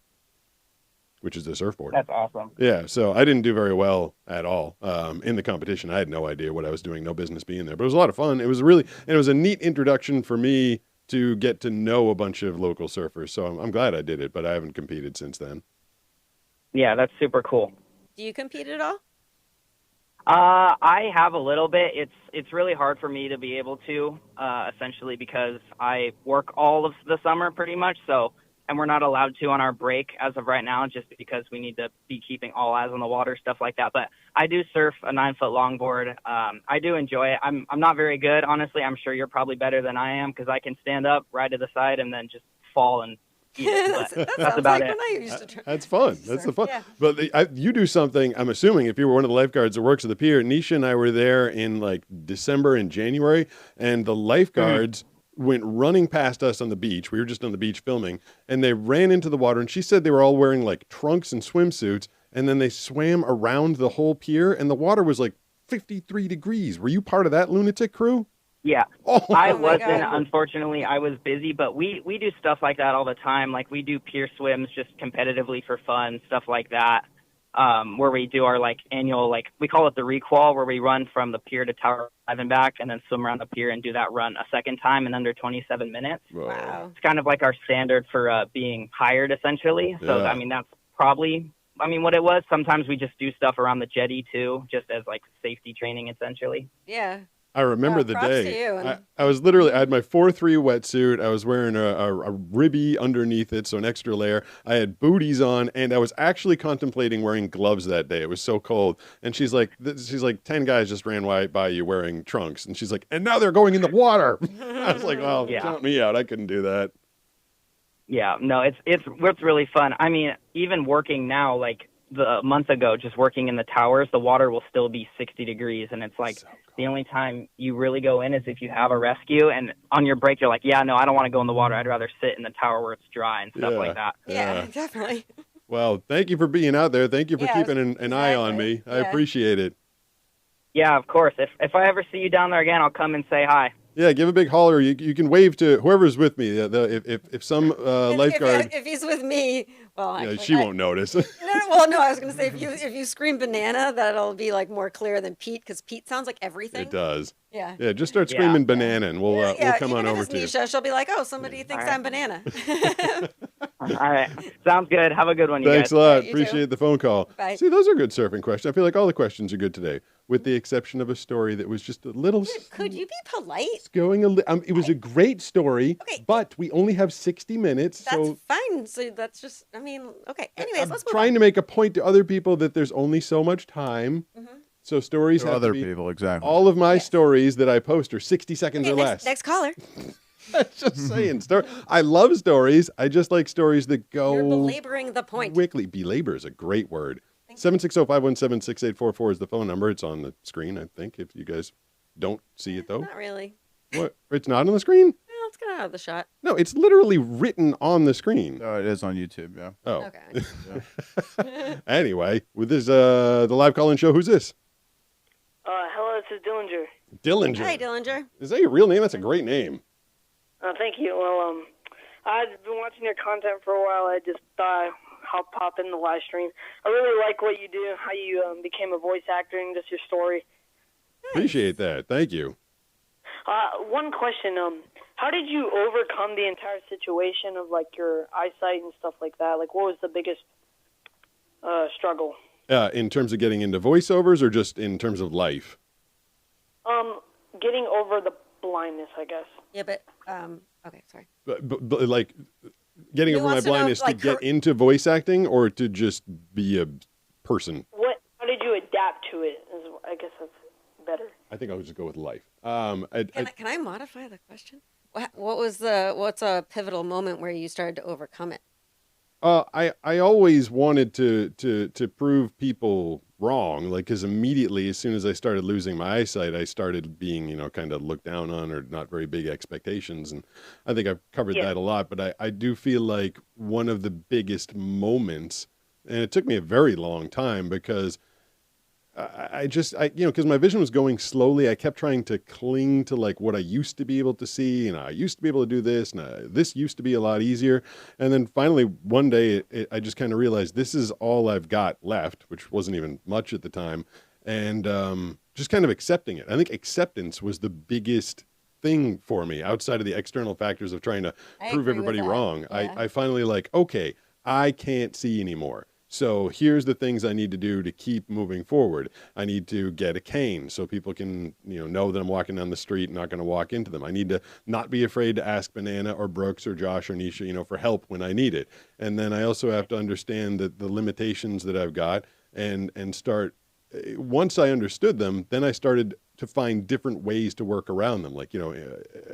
which is the surfboard. That's awesome. Yeah, so I didn't do very well at all in the competition. I had no idea what I was doing, no business being there, but it was a lot of fun. It was a neat introduction for me to get to know a bunch of local surfers. So I'm glad I did it, but I haven't competed since then. Yeah, that's super cool. Do you compete at all? I have a little bit. It's really hard for me to be able to, essentially because I work all of the summer pretty much. So, and we're not allowed to on our break as of right now, just because we need to be keeping all eyes on the water, stuff like that. But I do surf a 9-foot longboard. I do enjoy it. I'm not very good, honestly. I'm sure you're probably better than I am because I can stand up, ride to the side, and then just fall and eat it. But that's about it. When I used to That's fun. That's the fun. Yeah. But you do something, I'm assuming, if you were one of the lifeguards that works at the pier, Nisha and I were there in like December and January, and the lifeguards went running past us on the beach. We were just on the beach filming, and they ran into the water, and she said they were all wearing like trunks and swimsuits, and then they swam around the whole pier, and the water was like 53 degrees. Were you part of that lunatic crew? Yeah. Oh, I my wasn't, God. unfortunately. I was busy, but we do stuff like that all the time. Like, we do pier swims just competitively for fun, stuff like that, where we do our, like, annual, like, we call it the requal, where we run from the pier to Tower 5 and back, and then swim around the pier and do that run a second time in under 27 minutes. Wow. It's kind of like our standard for being hired, essentially. So, Yeah. I mean, that's probably, I mean, what it was. Sometimes we just do stuff around the jetty, too, just as, like, safety training, essentially. Yeah. I remember the props day. to you, and- I was literally, I had my 4-3 wetsuit. I was wearing a ribby underneath it, so an extra layer. I had booties on, and I was actually contemplating wearing gloves that day. It was so cold. And she's like, 10 guys just ran by you wearing trunks. And she's like, and now they're going in the water. I was like, well, Yeah. count me out. I couldn't do that. Yeah, no, it's really fun. I mean, even working now, like a month ago, just working in the towers, the water will still be 60 degrees, and it's like So cold. the only time you really go in is if you have a rescue, and on your break you're like, yeah, no, I don't want to go in the water. I'd rather sit in the tower where it's dry and stuff Yeah. like that. Yeah, Yeah. definitely. Well, thank you for being out there. Thank you for Yeah, keeping an eye on me. exactly. I Yeah. appreciate it. Yeah, of course. If I ever see you down there again, I'll come and say hi. Yeah, give a big holler. You can wave to whoever's with me. If some lifeguard, If he's with me, well, yeah, actually, she won't notice. No, well, no, I was going to say if you scream banana, that'll be like more clear than Pete, because Pete sounds like everything. It does. Yeah. Yeah, just start Yeah. screaming banana, and we'll Yeah, come even on if over it's to you. Nisha, she'll be like, "Oh, somebody thinks All right. I'm banana." All right. Sounds good. Have a good one, you Thanks guys. a lot. you too. Appreciate the phone call. Bye. See, those are good surfing questions. I feel like all the questions are good today, with the exception of a story that was just a little Could you be polite? going it was a great story, Okay. but we only have 60 minutes, That's so fine. So that's just, I mean, okay. Anyways, I'm let's move trying on. to make a point to other people that there's only so much time. Mhm. So stories To have other to be, people, exactly. all of my Yes. stories that I post are 60 seconds Okay, or less. next caller. Just saying. I love stories. I just like stories that You're go belaboring the point. quickly. Belabor is a great word. Thank you. 760-517-6844 is the phone number. It's on the screen, I think, if you guys don't see it, though. Not really. What? It's not on the screen? Well, let's get out of the shot. No, it's literally written on the screen. Oh, it is on YouTube, yeah. Oh. Okay. Anyway, with this, the live call-in show, who's this? Hello, this is Dillinger. Dillinger. Hi, Dillinger. Is that your real name? That's a great name. Thank you. Well, I've been watching your content for a while. I just thought I'll pop in the live stream. I really like what you do, how you became a voice actor, and just your story. Appreciate that. Thank you. One question, how did you overcome the entire situation of, like, your eyesight and stuff like that? Like, what was the biggest struggle? In terms of getting into voiceovers or just in terms of life? Getting over the blindness, I guess. Yeah, but okay, sorry. But like getting He over my wants to know, blindness like, to get into voice acting or to just be a person? How did you adapt to it? I guess that's better. I think I'll just go with life. Can I modify the question? What's a pivotal moment where you started to overcome it? I always wanted to prove people wrong, like, because immediately as soon as I started losing my eyesight, I started being, kind of looked down on or not very big expectations. And I think I've covered that a lot, but I do feel like one of the biggest moments, and it took me a very long time because because my vision was going slowly. I kept trying to cling to like what I used to be able to see, and I used to be able to do this, and this used to be a lot easier. And then finally one day I just kind of realized this is all I've got left, which wasn't even much at the time. And just kind of accepting it. I think acceptance was the biggest thing for me outside of the external factors of trying to prove everybody wrong. Yeah. I finally okay, I can't see anymore. So here's the things I need to do to keep moving forward. I need to get a cane so people can, know that I'm walking down the street and not going to walk into them. I need to not be afraid to ask Banana or Brooks or Josh or Nisha, for help when I need it. And then I also have to understand that the limitations that I've got and start, once I understood them, then I started to find different ways to work around them, like,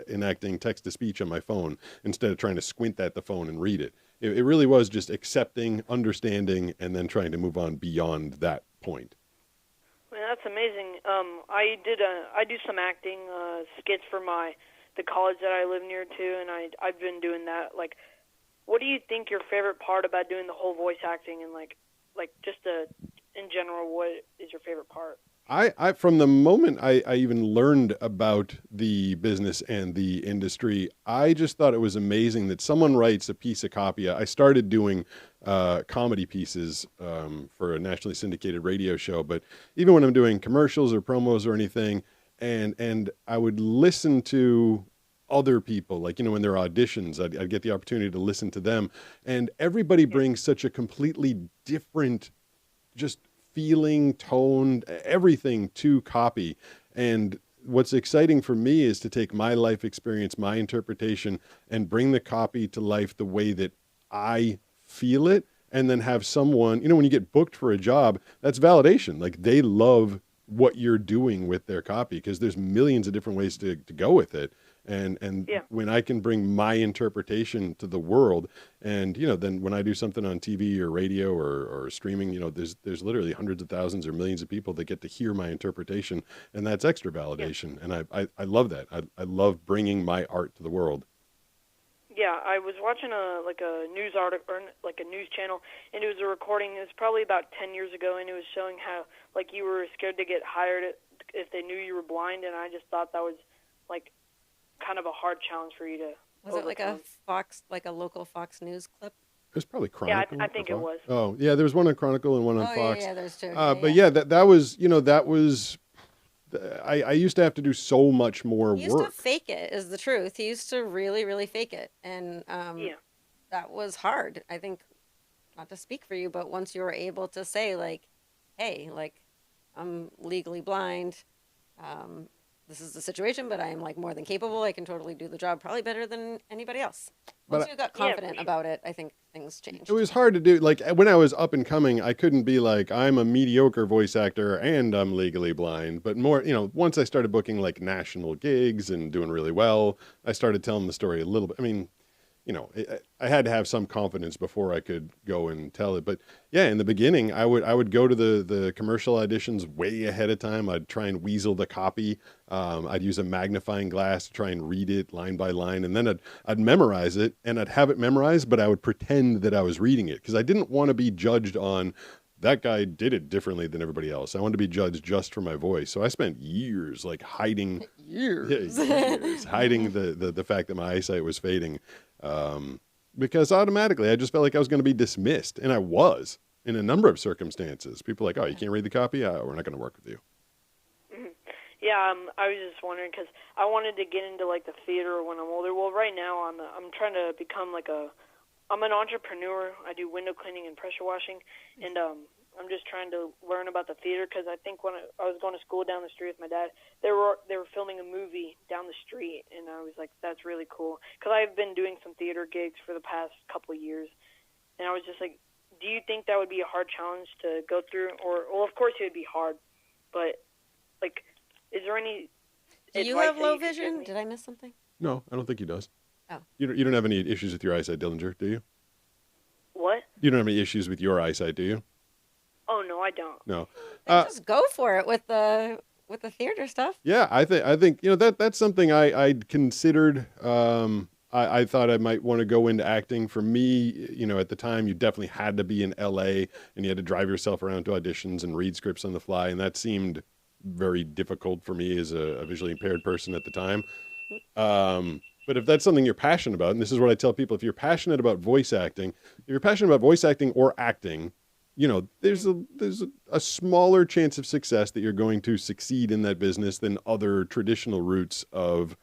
enacting text-to-speech on my phone instead of trying to squint at the phone and read it. It really was just accepting, understanding, and then trying to move on beyond that point. Well, that's amazing. I do some acting skits for my the college that I live near too, and I've been doing that. Like, what do you think your favorite part about doing the whole voice acting and like just in general, what is your favorite part? I from the moment I even learned about the business and the industry, I just thought it was amazing that someone writes a piece of copy. I started doing comedy pieces for a nationally syndicated radio show, but even when I'm doing commercials or promos or anything, and I would listen to other people, like, you know, in their auditions, I'd get the opportunity to listen to them, and everybody brings such a completely different just feeling, tone, everything to copy. And what's exciting for me is to take my life experience, my interpretation, and bring the copy to life the way that I feel it. And then have someone, you know, when you get booked for a job, that's validation. Like, they love what you're doing with their copy, because there's millions of different ways to go with it. And Yeah. when I can bring my interpretation to the world, and, you know, then when I do something on TV or radio or streaming, you know, there's literally hundreds of thousands or millions of people that get to hear my interpretation, and that's extra validation. And I love that. I love bringing my art to the world. Yeah, I was watching a news article, or like a news channel, and it was a recording. It was probably about 10 years ago, and it was showing how like you were scared to get hired if they knew you were blind, and I just thought that was like kind of a hard challenge for you to Was overcome. it like a Fox, like a local Fox News clip? It was probably Yeah, Chronicle. I think it was. Oh, yeah, there was one on Chronicle and one on Oh, Fox. yeah, there's two. But yeah, that was, you know, that was, I used to have to do so much more He used work. to fake it, is the truth. He used to really, really fake it. And Yeah. that was hard. I think, not to speak for you, but once you were able to say, like, hey, like, I'm legally blind. This is the situation, but I am like more than capable. I can totally do the job, probably better than anybody else. Once But you got confident about it, I think things changed. it was hard to do. Like, when I was up and coming, I couldn't be like, I'm a mediocre voice actor and I'm legally blind. But more, you know, once I started booking like national gigs and doing really well, I started telling the story a little bit. I mean, you know, I had to have some confidence before I could go and tell it. But yeah, in the beginning, I would go to the commercial auditions way ahead of time. I'd try and weasel the copy. I'd use a magnifying glass to try and read it line by line, and then I'd memorize it, and I'd have it memorized, but I would pretend that I was reading it, because I didn't want to be judged on that guy did it differently than everybody else. I wanted to be judged just for my voice. So I spent years like hiding Years. hiding the fact that my eyesight was fading. Because automatically I just felt like I was going to be dismissed. And I was in a number of circumstances. People were like, oh, you can't read the copy? We're not going to work with you. Yeah, I was just wondering because I wanted to get into like the theater when I'm older. Well, right now I'm trying to become I'm an entrepreneur. I do window cleaning and pressure washing, and I'm just trying to learn about the theater because I think when I was going to school down the street with my dad, they were filming a movie down the street, and I was like, that's really cool because I've been doing some theater gigs for the past couple of years, and I was just like, do you think that would be a hard challenge to go through? Or, well, of course it would be hard, but like, is there any? Do you have low vision? Did I miss something? No, I don't think he does. Oh. You don't have any issues with your eyesight, Dillinger, do you? What? You don't have any issues with your eyesight, do you? Oh no, I don't. No. Then just go for it with the theater stuff. Yeah, I think you know that's something I'd considered. I thought I might want to go into acting. For me, you know, at the time, you definitely had to be in LA, and you had to drive yourself around to auditions and read scripts on the fly, and that seemed very difficult for me as a visually impaired person at the time. But if that's something you're passionate about, and this is what I tell people, if you're passionate about voice acting, if you're passionate about voice acting or acting, you know, there's a smaller chance of success that you're going to succeed in that business than other traditional routes of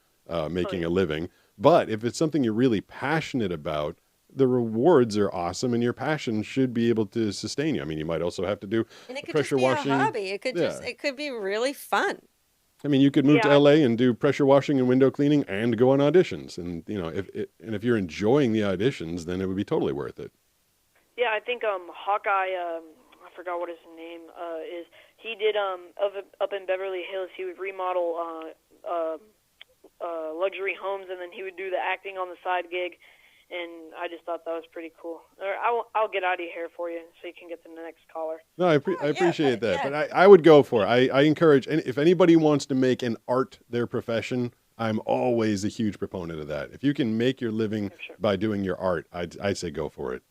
making a living. But if it's something you're really passionate about, the rewards are awesome, and your passion should be able to sustain you. I mean, you might also have to do And it could pressure just be washing. a hobby. It could Yeah. it could be really fun. I mean, you could move to Yeah. LA and do pressure washing and window cleaning and go on auditions. And, you know, if you're enjoying the auditions, then it would be totally worth it. Yeah, I think Hawkeye. I forgot what his name is. He did up in Beverly Hills. He would remodel luxury homes, and then he would do the acting on the side gig. And I just thought that was pretty cool. I'll get out of here for you so you can get to the next caller. No, I yeah, appreciate but- that. yeah. But I would go for it. I encourage, and if anybody wants to make an art their profession, I'm always a huge proponent of that. If you can make your living Sure. by doing your art, I'd say go for it.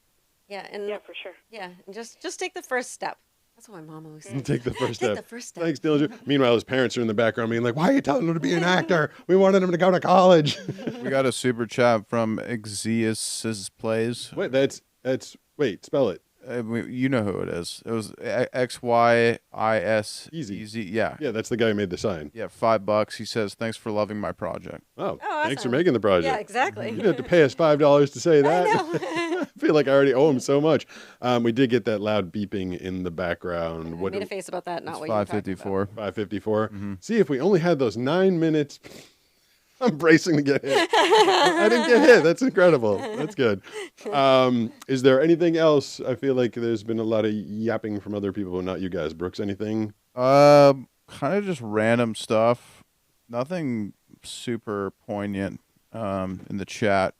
Yeah, and Yeah, for sure. yeah, and just take the first step. That's what my mom always says. Take the first Take step. the first step. Thanks, Dillinger. Meanwhile, his parents are in the background being like, why are you telling him to be an actor? We wanted him to go to college. We got a super chat from Exius's Plays. Wait, wait, spell it. You know who it is. It was XYIS. Easy. Easy. Yeah. Yeah, that's the guy who made the sign. Yeah, $5. He says, "Thanks for loving my project." Oh, Oh, thanks for awesome. making the project. Yeah, exactly. You didn't have to pay us $5 to say that. I know. I feel like I already owe him so much. We did get that loud beeping in the background. I made a face about that, not It's what you were talking 554. 554. Mm-hmm. See, if we only had those 9 minutes. I'm bracing to get hit. I didn't get hit. That's incredible. That's good. Is there anything else? I feel like there's been a lot of yapping from other people, not you guys. Brooks, anything? Kind of just random stuff. Nothing super poignant in the chat.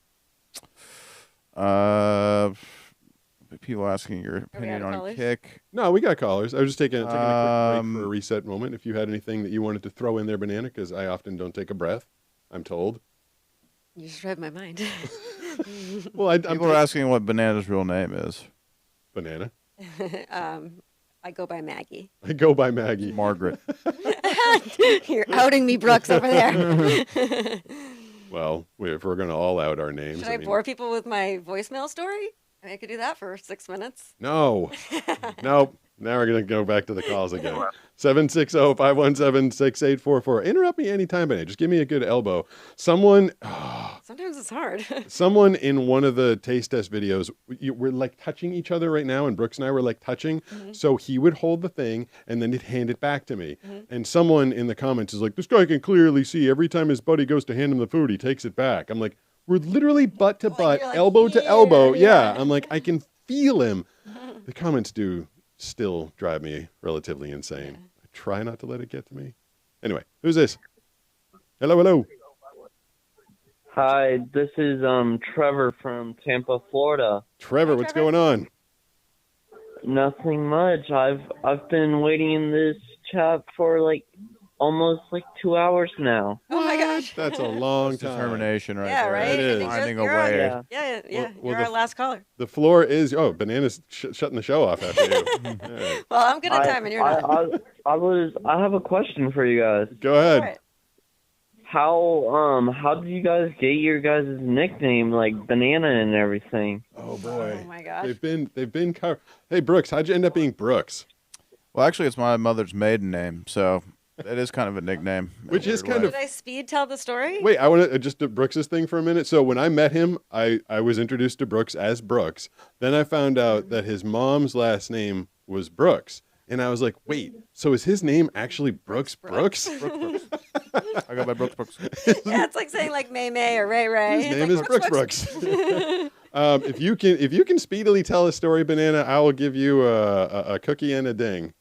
People asking your opinion out of on callers? Kick. No, we got callers. I was just taking a quick break for a reset moment. If you had anything that you wanted to throw in there, Banana, because I often don't take a breath, I'm told. You just read my mind. Well, I'm People are asking what Banana's real name is. Banana. I go by Maggie. I go by Maggie. Margaret. You're outing me, Brooks, over there. Well, if we're going to all out our names. Should I bore people with my voicemail story? I mean, I could do that for 6 minutes. No. Nope. Now we're going to go back to the calls again. 760-517-6844. Interrupt me anytime, Banana. Just give me a good elbow. Sometimes it's hard. Someone in one of the taste test videos, we're like touching each other right now, and Brooks and I were like touching. Mm-hmm. So he would hold the thing, and then he'd hand it back to me. And someone in the comments is like, this guy can clearly see every time his buddy goes to hand him the food, he takes it back. I'm like, we're literally butt to butt, you're like, elbow to here, elbow. yeah. I'm like, I can feel him. The comments do still drive me relatively insane. I try not to let it get to me. Anyway, who's this? Hello. Hi, this is Trevor from Tampa, Florida. Trevor, what's going on? Nothing much. I've been waiting in this chat for almost 2 hours now. Oh my gosh. That's a long That's time. determination right Yeah, there. right? It is. Finding a You're on- way. Yeah. Yeah. Well, You're our last caller. The floor is Banana's shutting the show off after you. All right. Well, I'm good at time and you're not. I have a question for you guys. Go ahead. All right. How did you guys get your guys' nickname, like Banana and everything? Oh boy. Oh my gosh. They've been Hey Brooks, how'd you end up being Brooks? Well, actually, it's my mother's maiden name, so it is kind of a nickname. in a Which is weird kind way. of- Did I speed tell the story? Wait, I want to just do Brooks's thing for a minute. So when I met him, I was introduced to Brooks as Brooks. Then I found out that his mom's last name was Brooks. And I was like, wait, so is his name actually Brooks? I go by Brooks. Yeah, it's like saying like May May or Ray Ray. His It's name like is Brooks. If you can speedily tell a story, Banana, I will give you a cookie and a ding.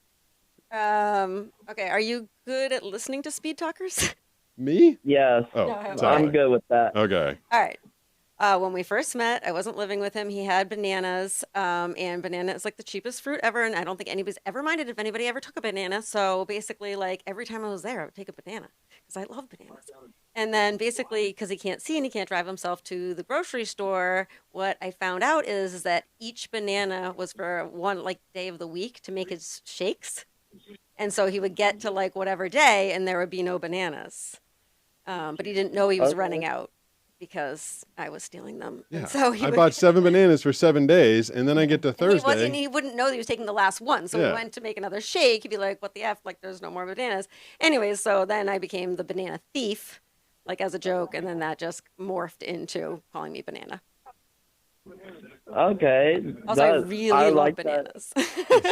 Okay, are you good at listening to speed talkers? Me? Yes. Oh, No, sorry. I'm good with that. Okay. All right. When we first met, I wasn't living with him. He had bananas, and banana is like the cheapest fruit ever. And I don't think anybody's ever minded if anybody ever took a banana. So basically, like every time I was there, I would take a banana because I love bananas. And then basically, because he can't see and he can't drive himself to the grocery store, what I found out is that each banana was for one day of the week to make his shakes. And so he would get to whatever day, and there would be no bananas. But he didn't know he was running out because I was stealing them. Yeah. And so I bought 7 bananas for 7 days, and then I get to Thursday. He wouldn't know that he was taking the last one. So Yeah. he went to make another shake. He'd be like, what the F? There's no more bananas. Anyways, so then I became the banana thief, as a joke. And then that just morphed into calling me Banana. Okay. Also, I really love like that. bananas.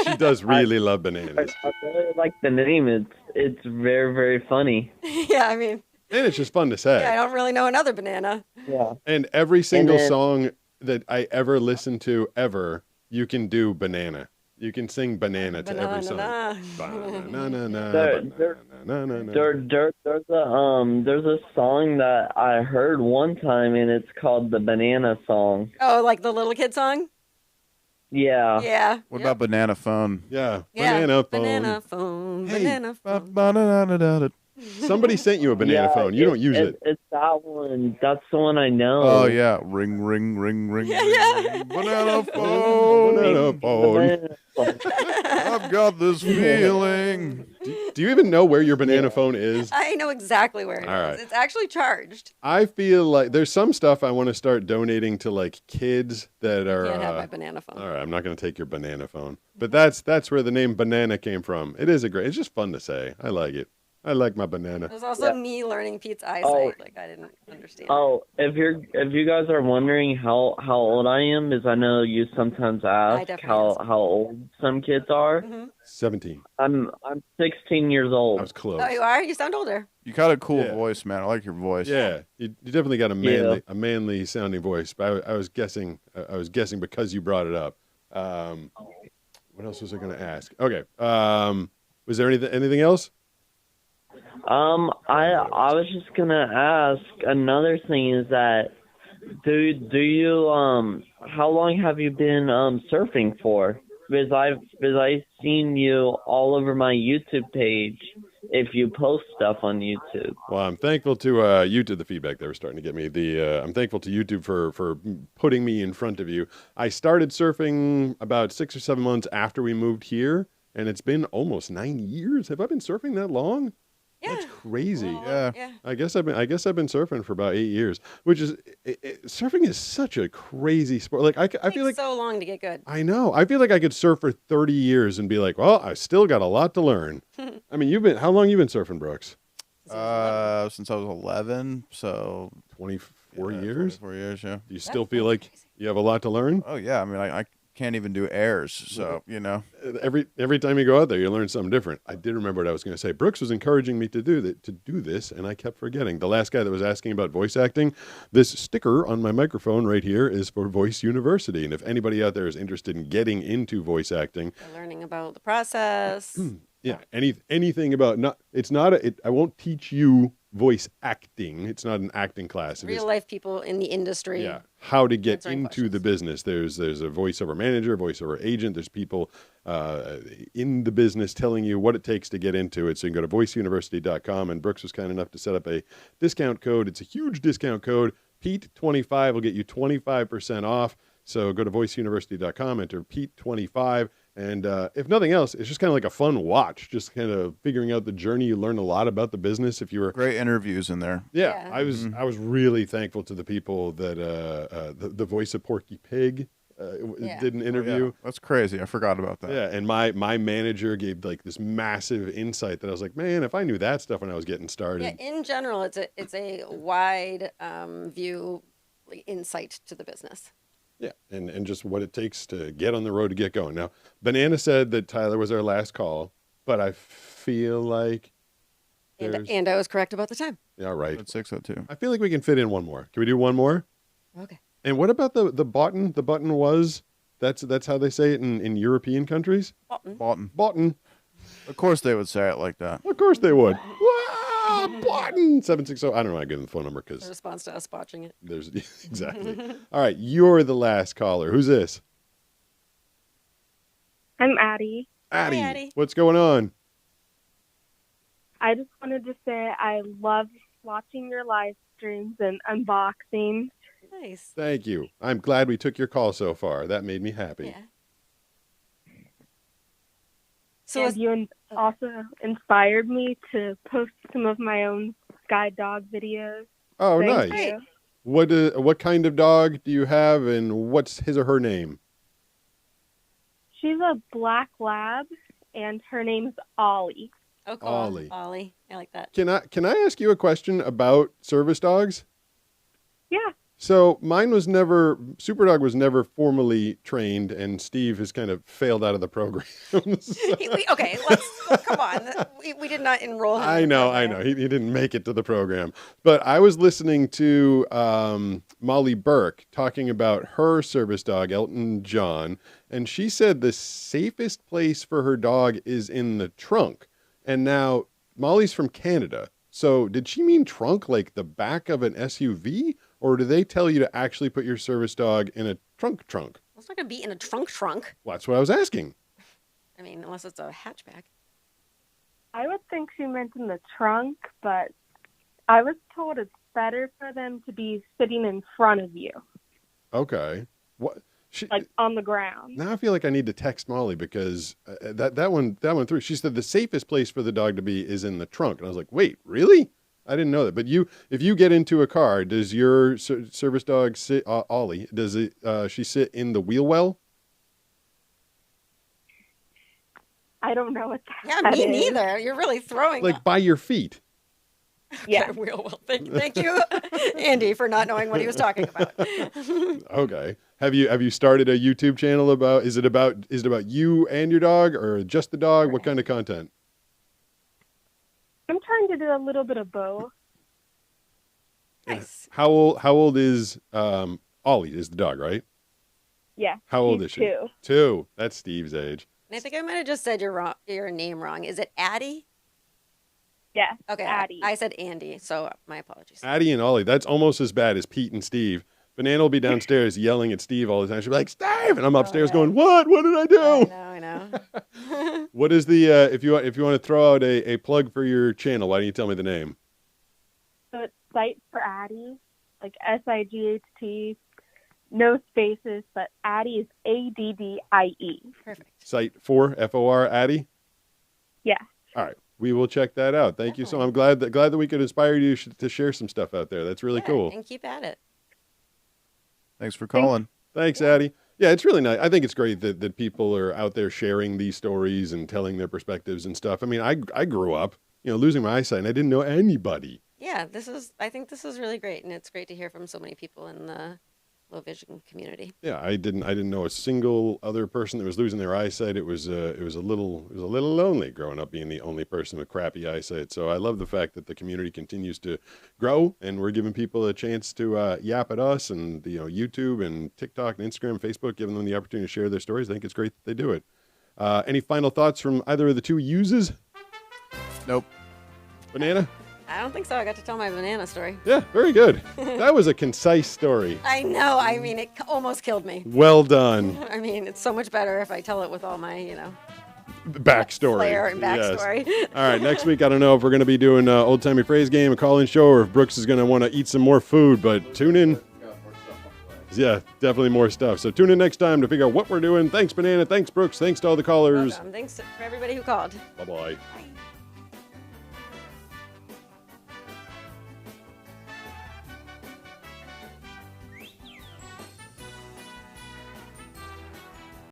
She does really love bananas. I really like the name. It's very, very funny. Yeah, I mean, And it's just fun to say. yeah, I don't really know another banana. Yeah. And every single then- song that I ever listen to you can do banana. You can sing banana to every song. Banana. There's a song that I heard one time, and it's called the Banana Song. Oh, like the little kid song? Yeah. Yeah. What Yep. about banana phone? Yeah. Yeah. Banana phone. Banana phone. Hey, Banana phone. ba-da-da-da-da-da. Somebody sent you a banana phone. You don't use it. It's that one. That's the one I know. Oh yeah, ring, ring, ring, ring, Yeah, ring, yeah. ring. Banana phone. Banana phone. Banana phone. I've got this feeling. Do you even know where your banana phone is? I know exactly where it is. All right. It's actually charged. I feel like there's some stuff I want to start donating to like kids that are. Can't have my banana phone. All right, I'm not going to take your banana phone, but that's where the name banana came from. It is it's just fun to say. I like it. I like my banana. It was also me learning Pete's eyesight. Oh. Like I didn't understand. Oh, if you guys are wondering how old I am, is I know you sometimes ask definitely how old some kids are. 17. I'm 16 years old. I was close. Oh, you are? You sound older. You got a cool Yeah. voice, man. I like your voice. Yeah, you definitely got a manly sounding voice. But I was guessing because you brought it up. What else was I going to ask? Okay. Was there anything else? I was just gonna ask, another thing is that do you how long have you been surfing for? Because I've seen you all over my YouTube page if you post stuff on YouTube. Well, I'm thankful to YouTube, the feedback they were starting to get me. I'm thankful to YouTube for putting me in front of you. I started surfing about 6 or 7 months after we moved here, and it's been almost 9 years. Have I been surfing that long? Yeah. That's crazy. Yeah. Yeah. I guess I've been surfing for about 8 years, which is surfing is such a crazy sport. Like I feel like so long to get good. I know. I feel like I could surf for 30 years and be like, well, I still got a lot to learn. I mean, how long you been surfing, Brooks? Since I was 11, so 24 years. 24 years, yeah. Do you still feel like you have a lot to learn? Oh yeah, I mean, I can't even do airs, so you know. Every time you go out there, you learn something different. I did remember what I was going to say. Brooks was encouraging me to do this, and I kept forgetting. The last guy that was asking about voice acting, this sticker on my microphone right here is for Voice University. And if anybody out there is interested in getting into voice acting, Learning about the process. yeah, anything about I won't teach you voice acting. It's not an acting class. It is Real life people in the industry. yeah, how to get answering into the business. There's a voiceover manager, voiceover agent. There's people in the business telling you what it takes to get into it. So you can go to voiceuniversity.com, and Brooks was kind enough to set up a discount code. It's a huge discount code. Pete25 will get you 25% off. So go to voiceuniversity.com, enter Pete25. And if nothing else, it's just kind of like a fun watch, just kind of figuring out the journey. You learn a lot about the business. If you were Great interviews in there. yeah, Yeah. I was really thankful to the people that the voice of Porky Pig Yeah. did an Oh, interview. yeah. That's crazy. I forgot about that. Yeah, and my like gave like this massive insight that I was like, man, if I knew that stuff when I was getting started. Yeah, in general, it's a wide view insight to the business. Yeah, and just what it takes to get on the road to get going. Now, Banana said that Tyler was our last call, but I feel like there's And I was correct about the time. yeah, right. It's 6:02. I feel like we can fit in one more. Can we do one more? Okay. And what about the button? The button was that's how they say it in European countries. Boughton. Button. Of course they would say it like that. Of course they would. Wow, button 760. I don't know how to get the phone number In because response to us botching it. there's exactly. All right, you're the last caller. Who's this? I'm Addie. Addie. Addie. What's going on? I just wanted to say I love watching your live streams and unboxing. Nice. Thank you. I'm glad we took your call so far. That made me happy. Yeah. So And you also inspired me to post some of my own sky dog videos. Oh, Thank nice. you. What kind of dog do you have, and what's his or her name? She's a black lab, and her name's Ollie. Oh, cool. Ollie. Ollie. I like that. Can I ask you a question about service dogs? Yeah. So Superdog was never formally trained, and Steve has kind of failed out of the program. Okay, come on. We did not enroll him. I in the know. program. He didn't make it to the program. But I was listening to Molly Burke talking about her service dog, Elton John, and she said the safest place for her dog is in the trunk. And now Molly's from Canada. So did she mean trunk like the back of an SUV? Or do they tell you to actually put your service dog in a trunk? It's not going to be in a trunk. Well, that's what I was asking. I mean, unless it's a hatchback. I would think she meant in the trunk, but I was told it's better for them to be sitting in front of you, Okay. What? like on the ground. Now I feel like I need to text Molly because that one through. She said the safest place for the dog to be is in the trunk, and I was like, wait, really? I didn't know that. But if you get into a car, does your service dog sit? Ollie, does it? She sit in the wheel well? I don't know what Yeah, that me is. neither. You're really throwing Like by your feet? Yeah. Well, thank you, Andy, for not knowing what he was talking about. Okay. Have you started a YouTube channel about? Is it about you and your dog, or just the dog? What kind of content? I'm trying to do a little bit of both. Nice. How old is Ollie? Is the dog, right? Yeah. How old she's is she? 2. 2. That's Steve's age. And I think I might have just said your name wrong. Is it Addie? Yeah. Okay, Addie. I said Andy, so my apologies. Addie and Ollie. That's almost as bad as Pete and Steve. Banana will be downstairs yelling at Steve all the time. She'll be like, Steve! And I'm upstairs going, what? What did I do? I know. What is the, if you want to throw out a plug for your channel, why don't you tell me the name? So it's Sight for Addie, like SIGHT, no spaces, but Addie is ADDIE. Perfect. Site 4, FOR, Addie? Yeah. All right. We will check that out. Thank you so much. I'm glad that we could inspire you to share some stuff out there. That's really cool. And keep at it. Thanks for calling. Thanks, Addie. Yeah, it's really nice. I think it's great that people are out there sharing these stories and telling their perspectives and stuff. I mean, I grew up, losing my eyesight, and I didn't know anybody. Yeah, I think this is really great, and it's great to hear from so many people in the low vision community. Yeah, I didn't know a single other person that was losing their eyesight. It was a little lonely growing up being the only person with crappy eyesight. So I love the fact that the community continues to grow, and we're giving people a chance to yap at us, and YouTube and TikTok and Instagram, Facebook, giving them the opportunity to share their stories. I think it's great that they do it. Any final thoughts from either of the two uses? Nope. Banana? I don't think so. I got to tell my banana story. Yeah, very good. That was a concise story. I know. I mean, it almost killed me. Well done. I mean, it's so much better if I tell it with all my, Backstory. flair and backstory. Yes. All right, next week, I don't know if we're going to be doing Old Timey Phrase Game, a call-in show, or if Brooks is going to want to eat some more food, but tune in. Yeah, definitely more stuff. So tune in next time to figure out what we're doing. Thanks, Banana. Thanks, Brooks. Thanks to all the callers. Welcome. Thanks for everybody who called. Bye-bye. Bye.